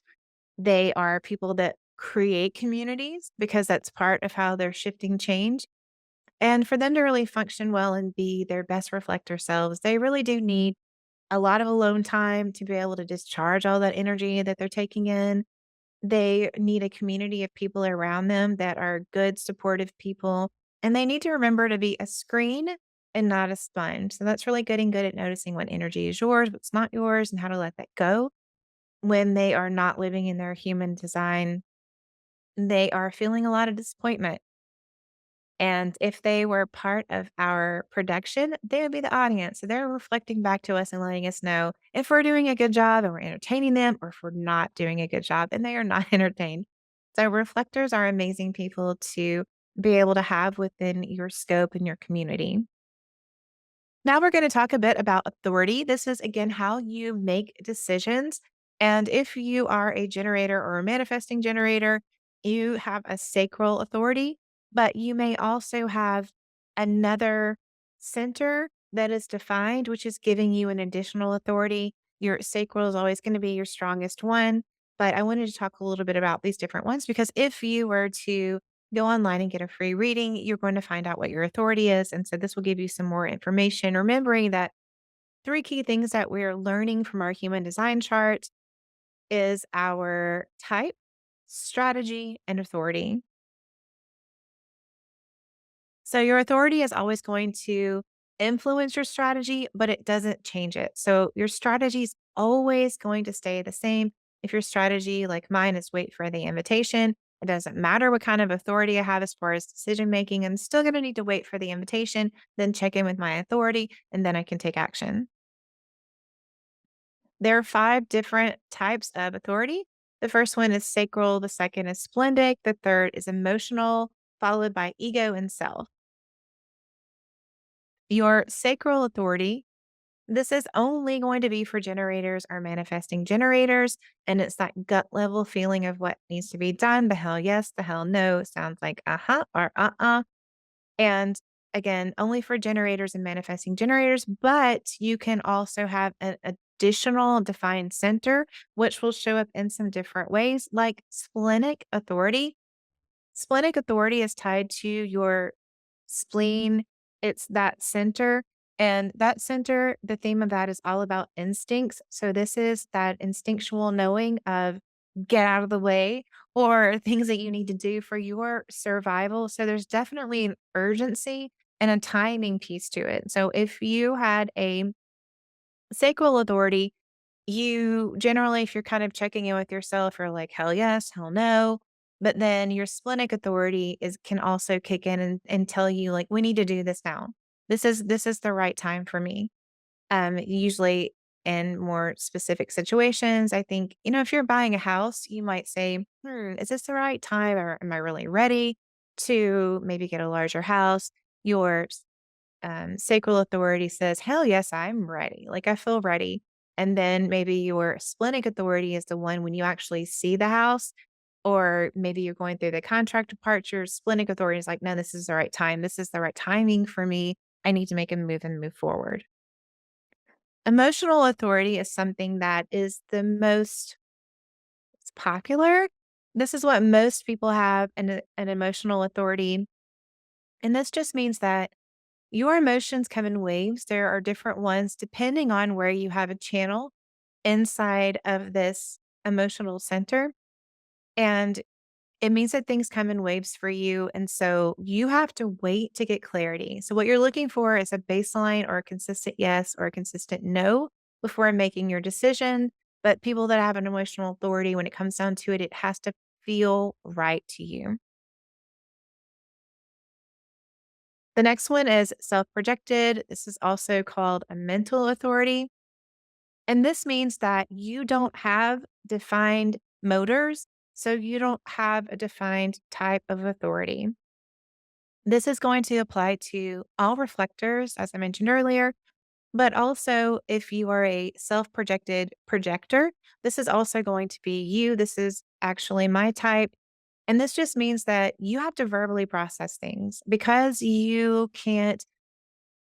They are people that create communities because that's part of how they're shifting change. And for them to really function well and be their best reflector selves, they really do need a lot of alone time to be able to discharge all that energy that they're taking in. They need a community of people around them that are good, supportive people. And they need to remember to be a screen and not a sponge. So that's really getting good at noticing what energy is yours, what's not yours, and how to let that go when they are not living in their human design. They are feeling a lot of disappointment. And if they were part of our production, they would be the audience. So they're reflecting back to us and letting us know if we're doing a good job and we're entertaining them or if we're not doing a good job and they are not entertained. So reflectors are amazing people to be able to have within your scope and your community. Now we're going to talk a bit about authority. This is again how you make decisions. And if you are a generator or a manifesting generator, you have a sacral authority, but you may also have another center that is defined, which is giving you an additional authority. Your sacral is always going to be your strongest one. But I wanted to talk a little bit about these different ones because if you were to go online and get a free reading, you're going to find out what your authority is. And so this will give you some more information, remembering that three key things that we're learning from our human design chart is our type, strategy, and authority. So your authority is always going to influence your strategy, but it doesn't change it. So your strategy is always going to stay the same. If your strategy, like mine, is wait for the invitation, it doesn't matter what kind of authority I have as far as decision making. I'm still going to need to wait for the invitation, then check in with my authority, and then I can take action. There are five different types of authority. The first one is sacral, the second is splendic, the third is emotional, followed by ego and self. Your sacral authority, this is only going to be for generators or manifesting generators. And it's that gut level feeling of what needs to be done. The hell yes, the hell no. Sounds like uh huh or uh uh. And again, only for generators and manifesting generators, but you can also have an additional defined center, which will show up in some different ways, like splenic authority. Splenic authority is tied to your spleen. It's that center. And that center, the theme of that is all about instincts. So this is that instinctual knowing of get out of the way or things that you need to do for your survival. So there's definitely an urgency and a timing piece to it. So if you had a sacral authority, you generally, if you're kind of checking in with yourself, you're like, hell yes, hell no. But then your splenic authority is can also kick in and tell you, like, we need to do this now. This is the right time for me. Usually in more specific situations, I think, if you're buying a house, you might say, is this the right time? Or am I really ready to maybe get a larger house? Your sacral authority says, hell yes, I'm ready. Like I feel ready. And then maybe your splenic authority is the one when you actually see the house, or maybe you're going through the contract part, your splenic authority is like, no, this is the right time. This is the right timing for me. I need to make a move and move forward. Emotional authority is something that is the most it's popular. This is what most people have an emotional authority. And this just means that your emotions come in waves. There are different ones depending on where you have a channel inside of this emotional center. And it means that things come in waves for you. And so you have to wait to get clarity. So, what you're looking for is a baseline or a consistent yes or a consistent no before making your decision. But people that have an emotional authority, when it comes down to it, it has to feel right to you. The next one is self projected. This is also called a mental authority. And this means that you don't have defined motors, so you don't have a defined type of authority. This is going to apply to all reflectors, as I mentioned earlier, but also if you are a self projected projector, this is also going to be you. This is actually my type. And this just means that you have to verbally process things because you can't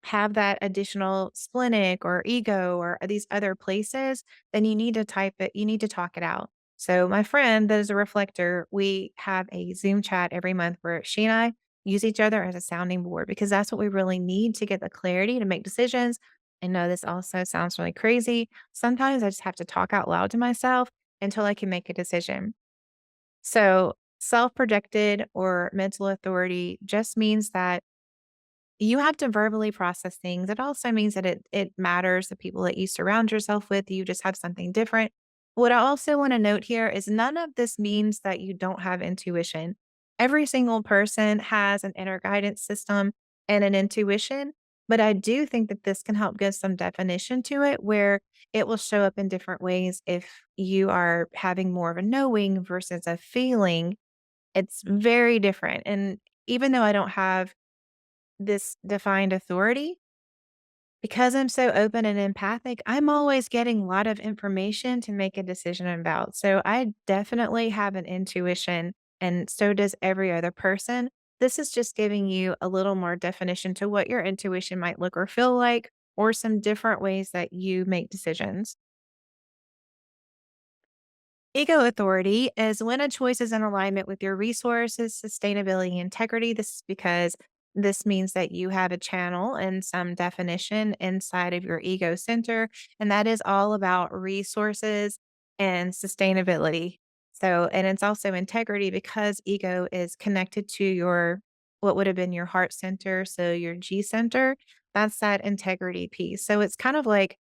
have that additional splenic or ego or these other places, then you need to type it, you need to talk it out. So, my friend that is a reflector, we have a Zoom chat every month where she and I use each other as a sounding board because that's what we really need to get the clarity to make decisions. I know this also sounds really crazy. Sometimes I just have to talk out loud to myself until I can make a decision. So, self projected or mental authority just means that you have to verbally process things. It also means that it matters the people that you surround yourself with. You just have something different. What I also want to note here is none of this means that you don't have intuition. Every single person has an inner guidance system and an intuition, but I do think that this can help give some definition to it where it will show up in different ways if you are having more of a knowing versus a feeling. It's very different. And even though I don't have this defined authority, because I'm so open and empathic, I'm always getting a lot of information to make a decision about. So I definitely have an intuition, and so does every other person. This is just giving you a little more definition to what your intuition might look or feel like, or some different ways that you make decisions. Ego authority is when a choice is in alignment with your resources, sustainability, and integrity. This is because this means that you have a channel and some definition inside of your ego center, and that is all about resources and sustainability. So, and it's also integrity because ego is connected to your what would have been your heart center, so your G center. That's that integrity piece. So it's kind of like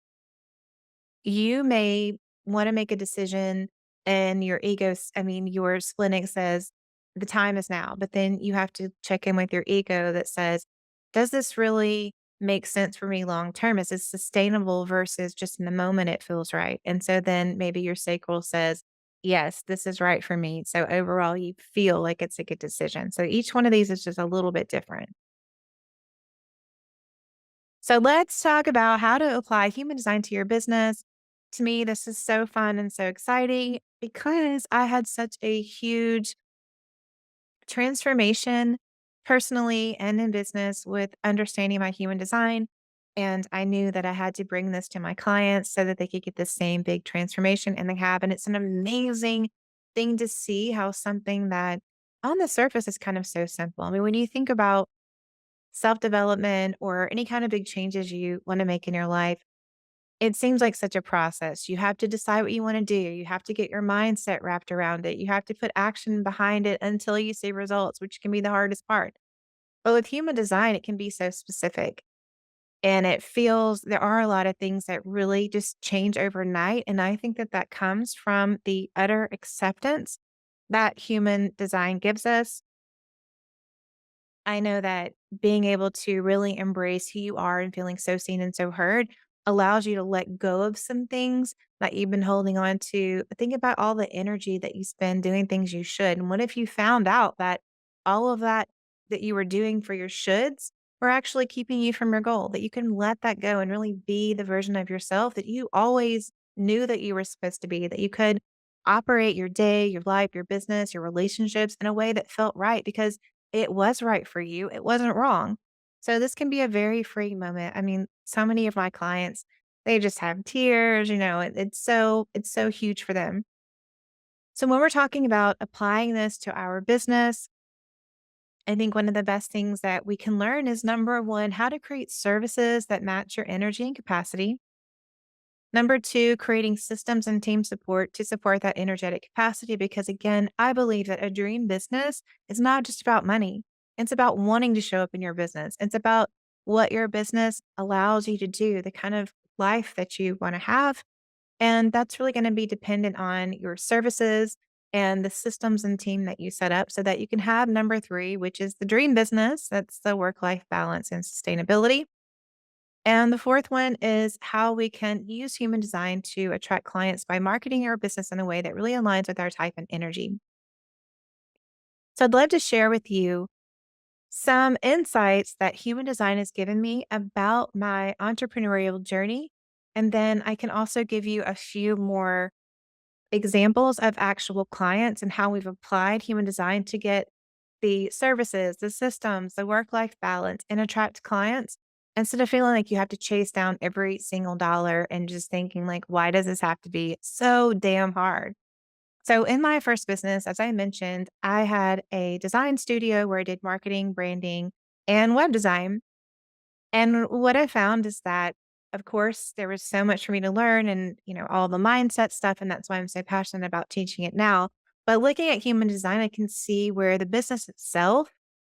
you may wanna make a decision and your your splenic says, "The time is now," but then you have to check in with your ego that says, "Does this really make sense for me long term? Is this sustainable versus just in the moment it feels right?" And so then maybe your sacral says, "Yes, this is right for me." So overall, you feel like it's a good decision. So each one of these is just a little bit different. So let's talk about how to apply human design to your business. To me, this is so fun and so exciting because I had such a huge transformation personally and in business with understanding my human design. And I knew that I had to bring this to my clients so that they could get the same big transformation and they have. And it's an amazing thing to see how something that on the surface is kind of so simple. I mean, when you think about self development or any kind of big changes you want to make in your life, it seems like such a process. You have to decide what you want to do. You have to get your mindset wrapped around it. You have to put action behind it until you see results, which can be the hardest part. But with human design, it can be so specific. And it feels there are a lot of things that really just change overnight. And I think that that comes from the utter acceptance that human design gives us. I know that being able to really embrace who you are and feeling so seen and so heard allows you to let go of some things that you've been holding on to. Think about all the energy that you spend doing things you should. And what if you found out that all of that you were doing for your shoulds were actually keeping you from your goal, that you can let that go and really be the version of yourself that you always knew that you were supposed to be, that you could operate your day, your life, your business, your relationships in a way that felt right because it was right for you. It wasn't wrong. So this can be a very freeing moment. I mean, so many of my clients, they just have tears, it's so huge for them. So when we're talking about applying this to our business, I think one of the best things that we can learn is number one, how to create services that match your energy and capacity. Number two, creating systems and team support to support that energetic capacity. Because again, I believe that a dream business is not just about money. It's about wanting to show up in your business. It's about what your business allows you to do, the kind of life that you want to have. And that's really going to be dependent on your services and the systems and team that you set up so that you can have number three, which is the dream business. That's the work life balance and sustainability. And the fourth one is how we can use human design to attract clients by marketing our business in a way that really aligns with our type and energy. So I'd love to share with you some insights that human design has given me about my entrepreneurial journey. And then I can also give you a few more examples of actual clients and how we've applied human design to get the services, the systems, the work life balance, and attract clients instead of feeling like you have to chase down every single dollar and just thinking, like, why does this have to be so damn hard? So, in my first business, as I mentioned, I had a design studio where I did marketing, branding, and web design. And what I found is that, of course, there was so much for me to learn and, all the mindset stuff. And that's why I'm so passionate about teaching it now. But looking at human design, I can see where the business itself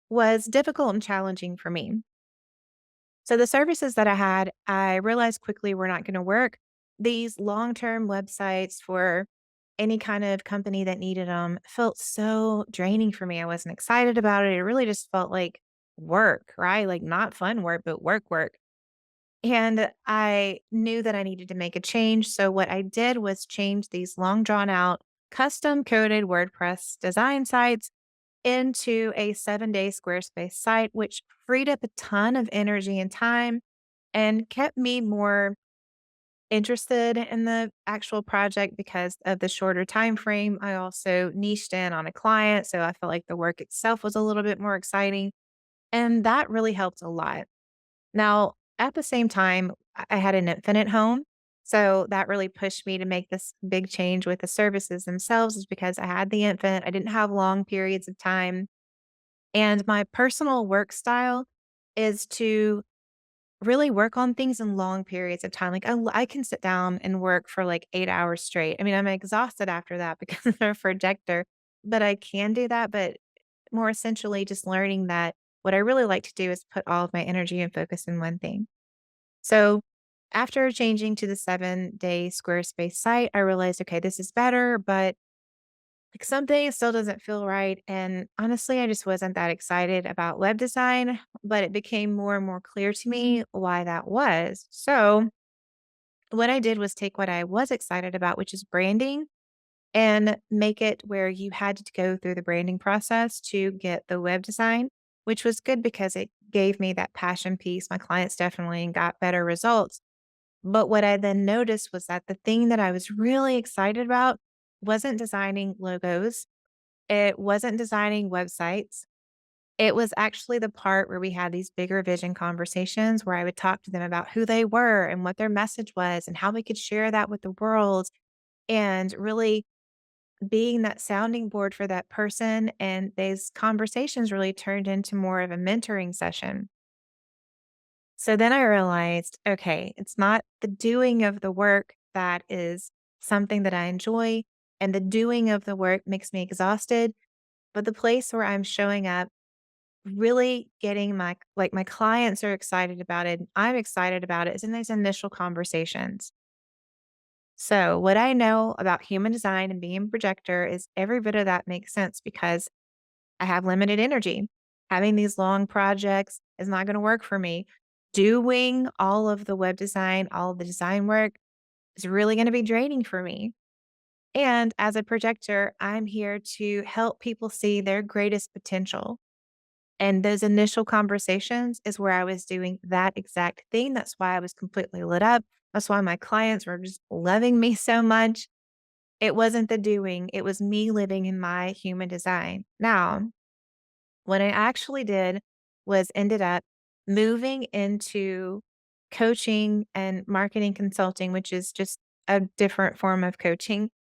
was difficult and challenging for me. So the services that I had, I realized quickly were not going to work. These long term websites for any kind of company that needed them felt so draining for me. I wasn't excited about it. It really just felt like work, right? Like not fun work, but work. And I knew that I needed to make a change. So what I did was change these long drawn out, custom coded WordPress design sites into a 7-day Squarespace site, which freed up a ton of energy and time and kept me more interested in the actual project because of the shorter time frame. I also niched in on a client, so I felt like the work itself was a little bit more exciting, and that really helped a lot. Now, at the same time, I had an infant at home, so that really pushed me to make this big change with the services themselves is because I had the infant, I didn't have long periods of time, and my personal work style is to really work on things in long periods of time. Like I can sit down and work for like 8 hours straight. I mean, I'm exhausted after that because of a projector, but I can do that. But more essentially, just learning that what I really like to do is put all of my energy and focus in one thing. So after changing to the 7-day Squarespace site, I realized, okay, this is better, but like some days still doesn't feel right. And honestly, I just wasn't that excited about web design, but it became more and more clear to me why that was. So, what I did was take what I was excited about, which is branding, and make it where you had to go through the branding process to get the web design, which was good because it gave me that passion piece. My clients definitely got better results. But what I then noticed was that the thing that I was really excited about wasn't designing logos, it wasn't designing websites. It was actually the part where we had these bigger vision conversations where I would talk to them about who they were and what their message was and how we could share that with the world and really being that sounding board for that person. And these conversations really turned into more of a mentoring session. So then I realized, okay, it's not the doing of the work that is something that I enjoy, and the doing of the work makes me exhausted, but the place where I'm showing up, really getting my clients are excited about it, and I'm excited about it is in these initial conversations. So, what I know about human design and being a projector is every bit of that makes sense because I have limited energy. Having these long projects is not going to work for me. Doing all of the web design, all of the design work is really going to be draining for me. And as a projector, I'm here to help people see their greatest potential. And those initial conversations is where I was doing that exact thing. That's why I was completely lit up. That's why my clients were just loving me so much. It wasn't the doing, it was me living in my human design. Now, what I actually did was ended up moving into coaching and marketing consulting, which is just a different form of coaching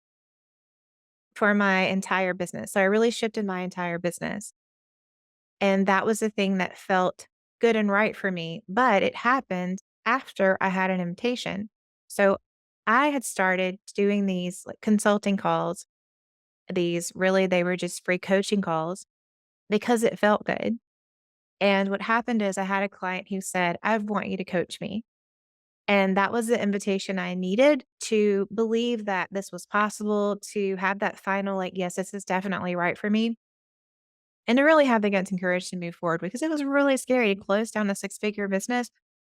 for my entire business. So I really shifted my entire business. And that was the thing that felt good and right for me. But it happened after I had an invitation. So I had started doing these like consulting calls. These really, they were just free coaching calls because it felt good. And what happened is I had a client who said, I want you to coach me. And that was the invitation I needed to believe that this was possible, to have that final, like, yes, this is definitely right for me. And to really have the guts and courage to move forward because it was really scary to close down a six-figure business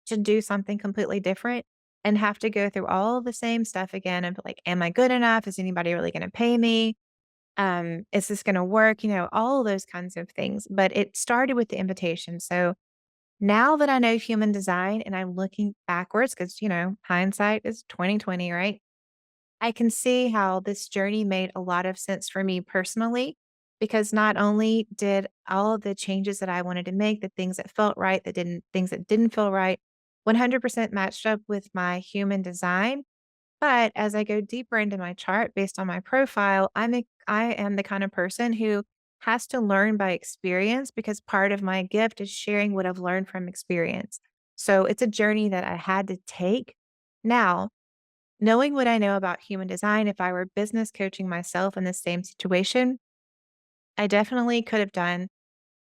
to do something completely different and have to go through all the same stuff again and be like, am I good enough? Is anybody really going to pay me? Is this going to work? All of those kinds of things. But it started with the invitation. So now that I know human design and I'm looking backwards, because hindsight is 2020, right? I can see how this journey made a lot of sense for me personally, because not only did all of the changes that I wanted to make, the things that felt right, things that didn't feel right, 100% matched up with my human design. But as I go deeper into my chart based on my profile, I am the kind of person who has to learn by experience because part of my gift is sharing what I've learned from experience. So it's a journey that I had to take. Now, knowing what I know about human design, if I were business coaching myself in the same situation, I definitely could have done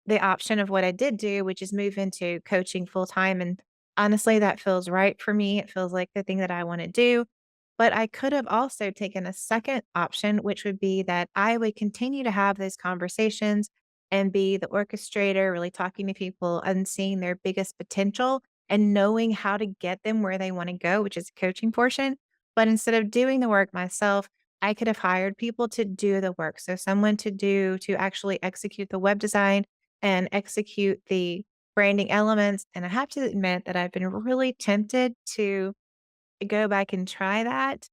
the option of what I did do, which is move into coaching full time. And honestly, that feels right for me. It feels like the thing that I want to do. But I could have also taken a second option, which would be that I would continue to have those conversations and be the orchestrator, really talking to people and seeing their biggest potential and knowing how to get them where they want to go, which is the coaching portion. But instead of doing the work myself, I could have hired people to do the work. So someone to actually execute the web design and execute the branding elements. And I have to admit that I've been really tempted to go back and try that.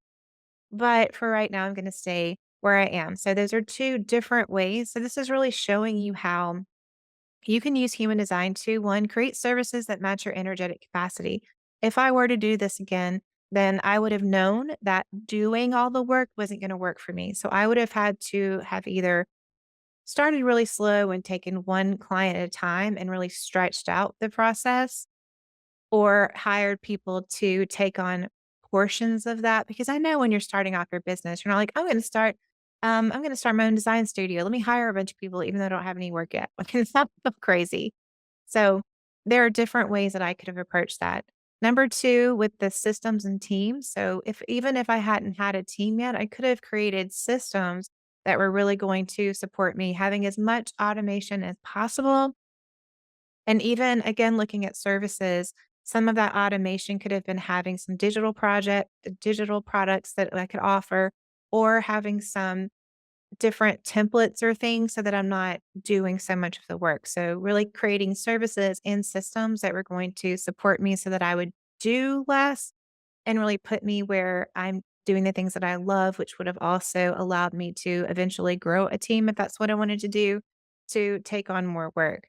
But for right now, I'm going to stay where I am. So those are two different ways. So this is really showing you how you can use human design to one, create services that match your energetic capacity. If I were to do this again, then I would have known that doing all the work wasn't going to work for me. So I would have had to have either started really slow and taken one client at a time and really stretched out the process or hired people to take on portions of that because I know when you're starting off your business, you're not like, I'm gonna start my own design studio. Let me hire a bunch of people even though I don't have any work yet. Like it's not so crazy. So there are different ways that I could have approached that. Number two, with the systems and teams. So if I hadn't had a team yet, I could have created systems that were really going to support me having as much automation as possible and even again, looking at services, some of that automation could have been having some digital products that I could offer, or having some different templates or things so that I'm not doing so much of the work. So really creating services and systems that were going to support me so that I would do less and really put me where I'm doing the things that I love, which would have also allowed me to eventually grow a team if that's what I wanted to do, to take on more work.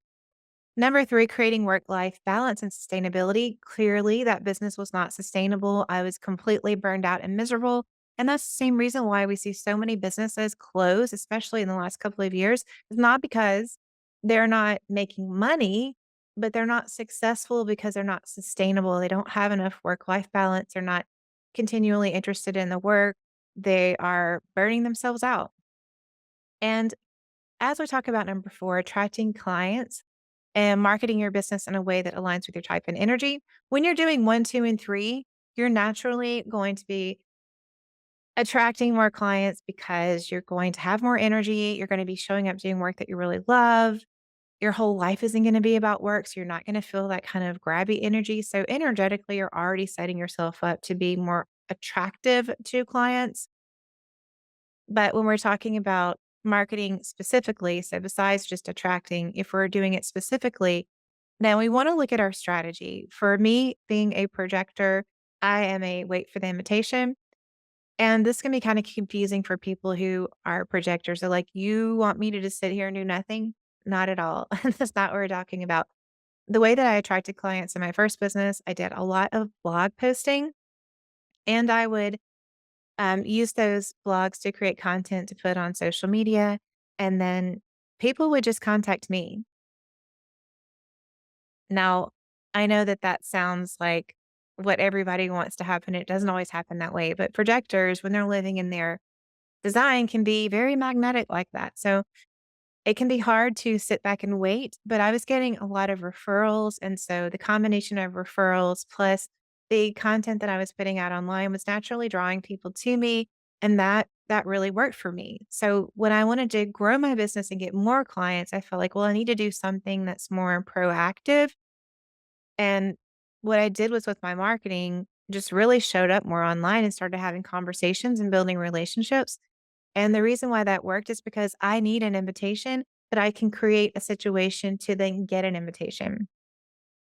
Number 3, creating work-life balance and sustainability. Clearly, that business was not sustainable. I was completely burned out and miserable. And that's the same reason why we see so many businesses close, especially in the last couple of years. It's not because they're not making money, but they're not successful because they're not sustainable. They don't have enough work-life balance. They're not continually interested in the work. They are burning themselves out. And as we talk about number 4, attracting clients and marketing your business in a way that aligns with your type and energy. When you're doing 1, 2, and 3, you're naturally going to be attracting more clients because you're going to have more energy. You're going to be showing up doing work that you really love. Your whole life isn't going to be about work. So you're not going to feel that kind of grabby energy. So energetically, you're already setting yourself up to be more attractive to clients. But when we're talking about marketing specifically, so besides just attracting, if we're doing it specifically, now we want to look at our strategy. For me, being a projector, I am a wait for the invitation. And this can be kind of confusing for people who are projectors. They're like, you want me to just sit here and do nothing? Not at all. That's not what we're talking about. The way that I attracted clients in my first business, I did a lot of blog posting and I would use those blogs to create content to put on social media. And then people would just contact me. Now, I know that that sounds like what everybody wants to happen. It doesn't always happen that way, but projectors, when they're living in their design, can be very magnetic like that. So it can be hard to sit back and wait, but I was getting a lot of referrals. And so the combination of referrals plus the content that I was putting out online was naturally drawing people to me. And that really worked for me. So when I wanted to grow my business and get more clients, I felt like, well, I need to do something that's more proactive. And what I did was with my marketing, just really showed up more online and started having conversations and building relationships. And the reason why that worked is because I need an invitation, but I can create a situation to then get an invitation.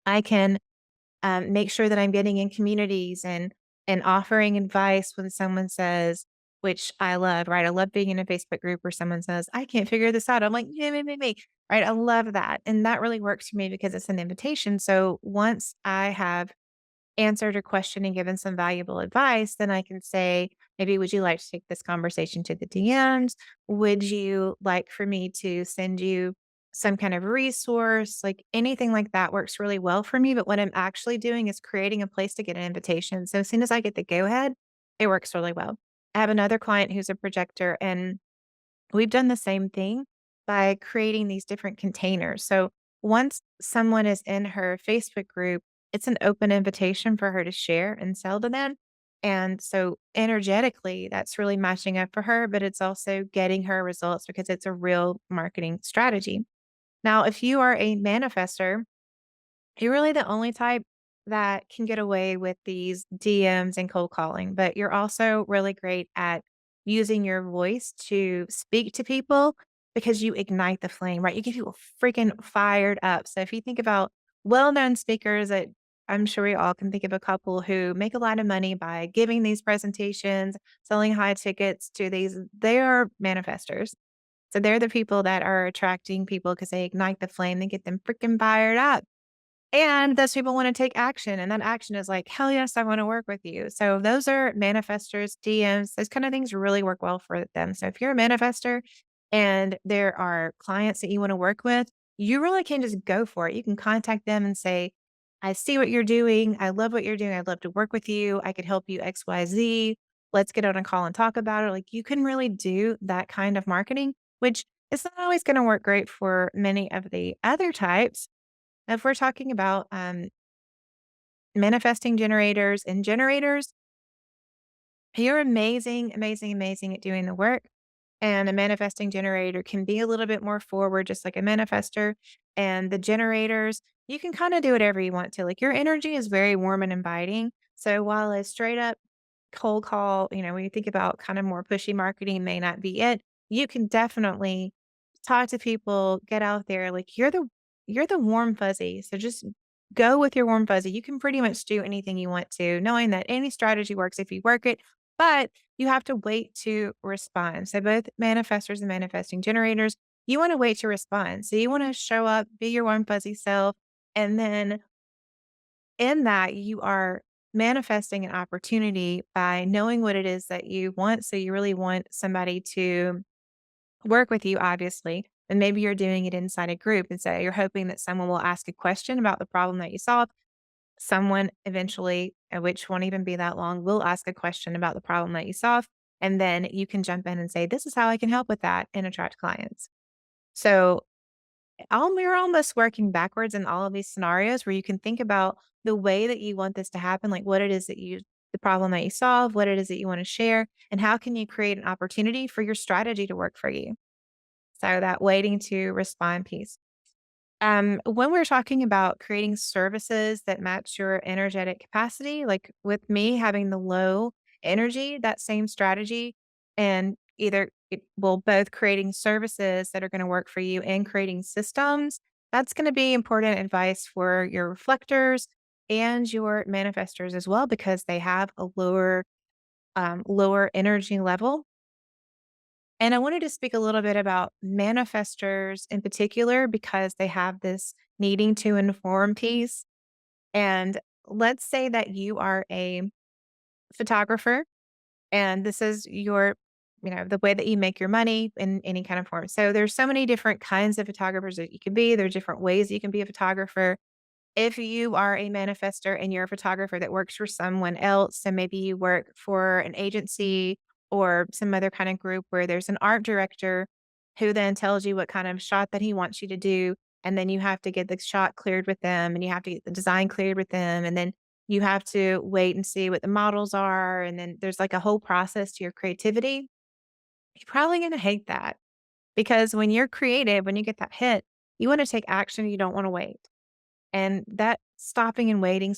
I can make sure that I'm getting in communities and offering advice when someone says, which I love, right? I love being in a Facebook group where someone says, I can't figure this out. I'm like, yeah, me, right? I love that. And that really works for me because it's an invitation. So once I have answered a question and given some valuable advice, then I can say, maybe, would you like to take this conversation to the DMs? Would you like for me to send you some kind of resource? Like anything like that works really well for me. But what I'm actually doing is creating a place to get an invitation. So as soon as I get the go ahead, it works really well. I have another client who's a projector, and we've done the same thing by creating these different containers. So once someone is in her Facebook group, it's an open invitation for her to share and sell to them. And so energetically, that's really matching up for her, but it's also getting her results because it's a real marketing strategy. Now, if you are a manifester, you're really the only type that can get away with these DMs and cold calling, but you're also really great at using your voice to speak to people because you ignite the flame, right? You get people freaking fired up. So if you think about well-known speakers that I'm sure we all can think of a couple who make a lot of money by giving these presentations, selling high tickets to these, they are manifestors. So they're the people that are attracting people because they ignite the flame, they get them freaking fired up. And those people wanna take action, and that action is like, "Hell yes, I wanna work with you." So those are manifestors, DMs, those kind of things really work well for them. So if you're a manifestor and there are clients that you wanna work with, you really can just go for it. You can contact them and say, "I see what you're doing. I love what you're doing. I'd love to work with you. I could help you XYZ. Let's get on a call and talk about it." Like, you can really do that kind of marketing, which is not always gonna work great for many of the other types. If we're talking about, manifesting generators and generators, you're amazing, amazing, amazing at doing the work. And a manifesting generator can be a little bit more forward, just like a manifester. And the generators, you can kind of do whatever you want to. Like your energy is very warm and inviting. So while a straight up cold call, when you think about kind of more pushy marketing may not be it, you can definitely talk to people, get out there. Like you're the warm fuzzy. So just go with your warm fuzzy. You can pretty much do anything you want to, knowing that any strategy works if you work it, but you have to wait to respond. So both manifestors and manifesting generators, you want to wait to respond. So you want to show up, be your warm, fuzzy self. And then in that, you are manifesting an opportunity by knowing what it is that you want. So you really want somebody to work with you, obviously. And maybe you're doing it inside a group. And so you're hoping that someone will ask a question about the problem that you solve. Someone eventually, which won't even be that long, will ask a question about the problem that you solve. And then you can jump in and say, this is how I can help with that and attract clients. So you're almost working backwards in all of these scenarios where you can think about the way that you want this to happen, like what it is that the problem that you solve, what it is that you want to share, and how can you create an opportunity for your strategy to work for you. So that waiting to respond piece. When we're talking about creating services that match your energetic capacity, like with me having the low energy, that same strategy, and both creating services that are going to work for you and creating systems, that's going to be important advice for your reflectors and your manifestors as well, because they have a lower energy level. And I wanted to speak a little bit about manifestors in particular because they have this needing to inform piece. And let's say that you are a photographer and this is the way that you make your money in any kind of form. So there's so many different kinds of photographers that you can be. There's different ways that you can be a photographer. If you are a manifestor and you're a photographer that works for someone else, so maybe you work for an agency or some other kind of group where there's an art director who then tells you what kind of shot that he wants you to do. And then you have to get the shot cleared with them and you have to get the design cleared with them. And then you have to wait and see what the models are. And then there's like a whole process to your creativity. You're probably going to hate that because when you're creative, when you get that hit, you want to take action. You don't want to wait. And that stopping and waiting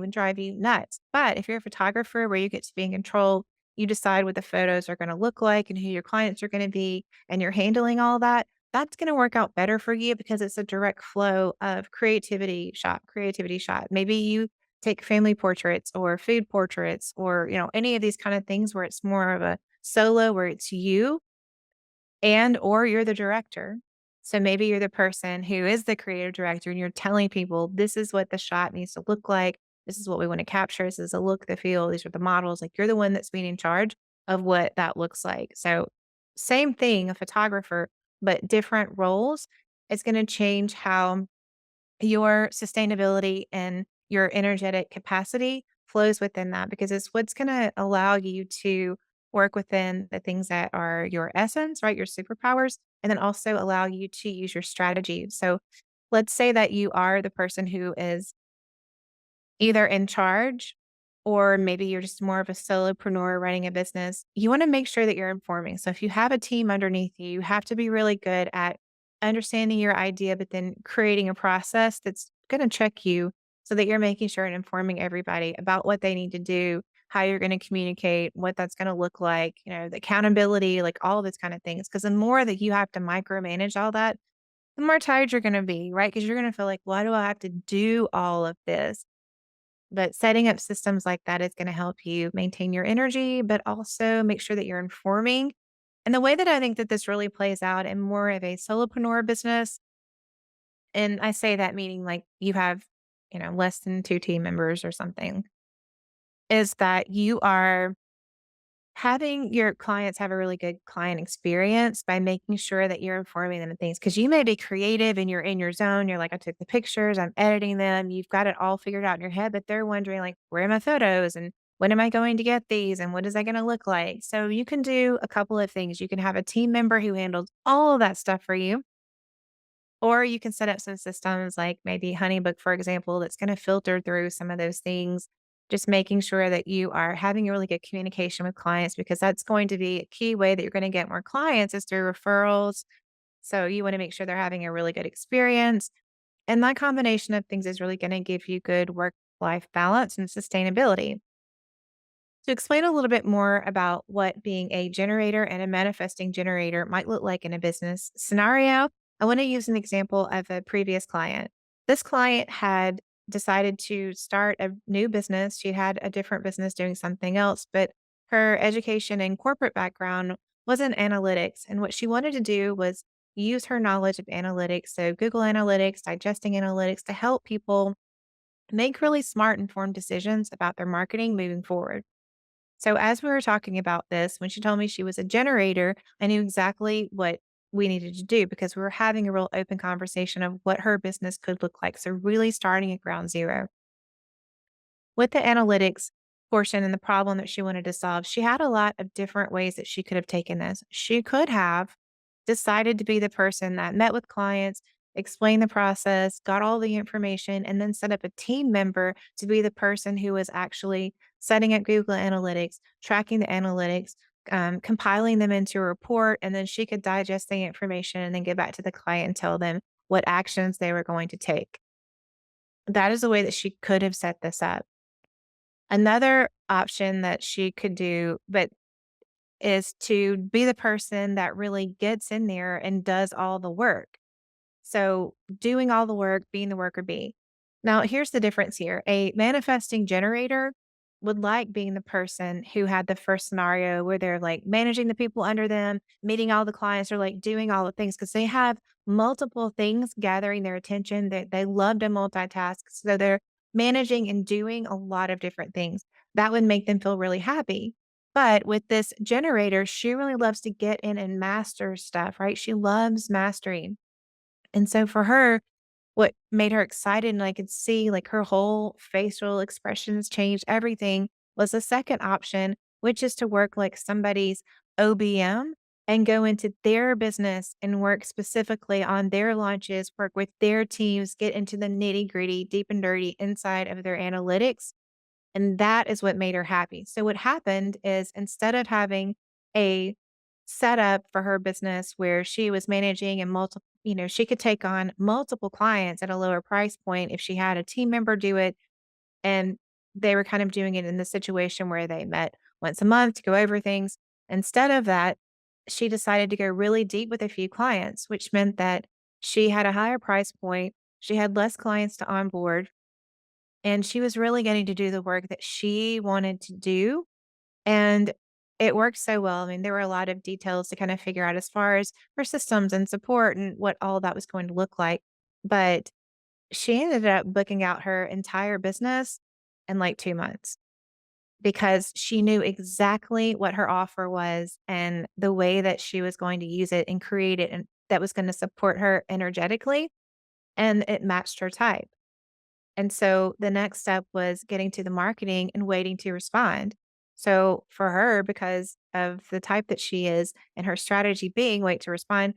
would drive you nuts. But if you're a photographer where you get to be in control, you decide what the photos are going to look like and who your clients are going to be, and you're handling all that, that's going to work out better for you because it's a direct flow of creativity shot. Maybe you take family portraits or food portraits or, any of these kind of things where it's more of a solo where it's you or you're the director. So maybe you're the person who is the creative director and you're telling people, this is what the shot needs to look like. This is what we want to capture. This is the look, the feel. These are the models. Like you're the one that's being in charge of what that looks like. So same thing, a photographer, but different roles. It's going to change how your sustainability and your energetic capacity flows within that because it's what's going to allow you to work within the things that are your essence, right? Your superpowers, and then also allow you to use your strategy. So let's say that you are the person who is either in charge or maybe you're just more of a solopreneur running a business, you want to make sure that you're informing. So if you have a team underneath you, you have to be really good at understanding your idea, but then creating a process that's going to check you so that you're making sure and informing everybody about what they need to do, how you're going to communicate, what that's going to look like, the accountability, like all of these kind of things. Because the more that you have to micromanage all that, the more tired you're going to be, right? Because you're going to feel like, why do I have to do all of this? But setting up systems like that is gonna help you maintain your energy, but also make sure that you're informing. And the way that I think that this really plays out in more of a solopreneur business, and I say that meaning like you have, less than 2 team members or something, is that you are having your clients have a really good client experience by making sure that you're informing them of things. Because you may be creative and you're in your zone. You're like, I took the pictures, I'm editing them. You've got it all figured out in your head, but they're wondering, like, where are my photos? And when am I going to get these? And what is that going to look like? So you can do a couple of things. You can have a team member who handles all of that stuff for you. Or you can set up some systems like maybe Honeybook, for example, that's going to filter through some of those things, just making sure that you are having a really good communication with clients because that's going to be a key way that you're going to get more clients is through referrals. So you want to make sure they're having a really good experience. And that combination of things is really going to give you good work life balance and sustainability. To explain a little bit more about what being a generator and a manifesting generator might look like in a business scenario, I want to use an example of a previous client. This client had decided to start a new business. She had a different business doing something else, but her education and corporate background was in analytics. And what she wanted to do was use her knowledge of analytics, so Google Analytics, digesting analytics, to help people make really smart, informed decisions about their marketing moving forward. So, as we were talking about this, when she told me she was a generator, I knew exactly what we needed to do because we were having a real open conversation of what her business could look like. So, really starting at ground zero. With the analytics portion and the problem that she wanted to solve, she had a lot of different ways that she could have taken this. She could have decided to be the person that met with clients, explained the process, got all the information, and then set up a team member to be the person who was actually setting up Google Analytics, tracking the analytics, compiling them into a report, and then she could digest the information and then get back to the client and tell them what actions they were going to take. That is the way that she could have set this up. Another option that she could do, but is to be the person that really gets in there and does all the work. So, doing all the work, being the worker bee. Now, here's the difference here. A manifesting generator would like being the person who had the first scenario where they're like managing the people under them, meeting all the clients, or like doing all the things because they have multiple things gathering their attention. They love to multitask. So, they're managing and doing a lot of different things. That would make them feel really happy. But with this generator, she really loves to get in and master stuff, right? She loves mastering. And so for her, what made her excited and I could see like her whole facial expressions change, everything was the second option, which is to work like somebody's OBM and go into their business and work specifically on their launches, work with their teams, get into the nitty gritty, deep and dirty inside of their analytics. And that is what made her happy. So what happened is instead of having a setup for her business where she was managing and multiple, she could take on multiple clients at a lower price point if she had a team member do it. And they were kind of doing it in the situation where they met once a month to go over things. Instead of that, she decided to go really deep with a few clients, which meant that she had a higher price point. She had less clients to onboard and she was really getting to do the work that she wanted to do, and it worked so well. I mean, there were a lot of details to kind of figure out as far as her systems and support and what all that was going to look like, but she ended up booking out her entire business in, like, 2 months because she knew exactly what her offer was and the way that she was going to use it and create it and that was gonna support her energetically, and it matched her type. And so the next step was getting to the marketing and waiting to respond. So for her, because of the type that she is and her strategy being wait to respond,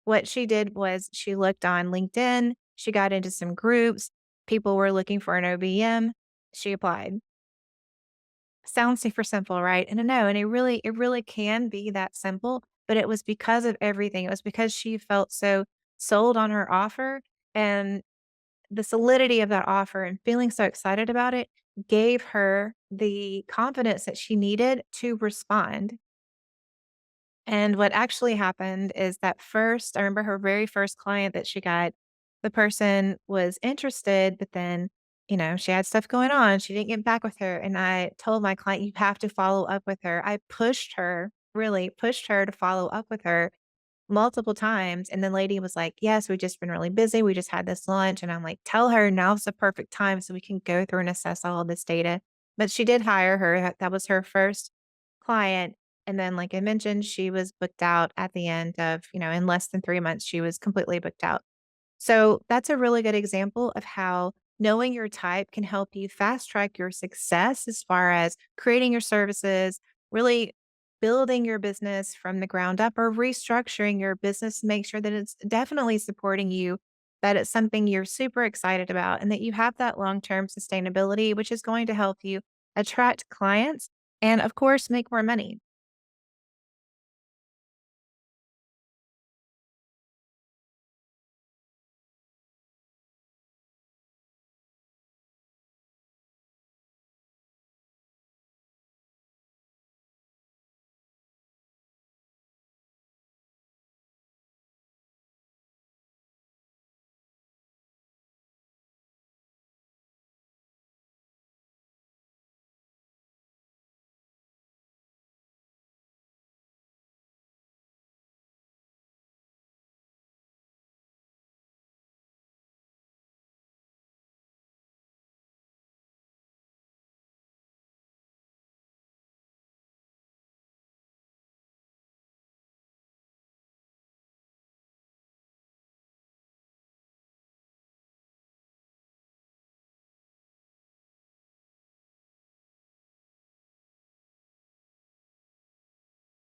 what she did was she looked on LinkedIn, she got into some groups, people were looking for an OBM, she applied. Sounds super simple, right? And I know, and it really can be that simple, but it was because of everything. It was because she felt so sold on her offer and the solidity of that offer and feeling so excited about it gave her the confidence that she needed to respond. And what actually happened is that first, I remember her very first client that she got, the person was interested, but then, she had stuff going on. She didn't get back with her. And I told my client, you have to follow up with her. I pushed her, really pushed her to follow up with her multiple times, and the lady was like, "Yes, we've just been really busy. We just had this lunch." And I'm like, "Tell her now's the perfect time so we can go through and assess all of this data." But she did hire her. That was her first client. And then, like I mentioned, she was booked out at the end of, in less than 3 months, she was completely booked out. So that's a really good example of how knowing your type can help you fast track your success as far as creating your services, really building your business from the ground up or restructuring your business to make sure that it's definitely supporting you, that it's something you're super excited about, and that you have that long term sustainability, which is going to help you attract clients and, of course, make more money.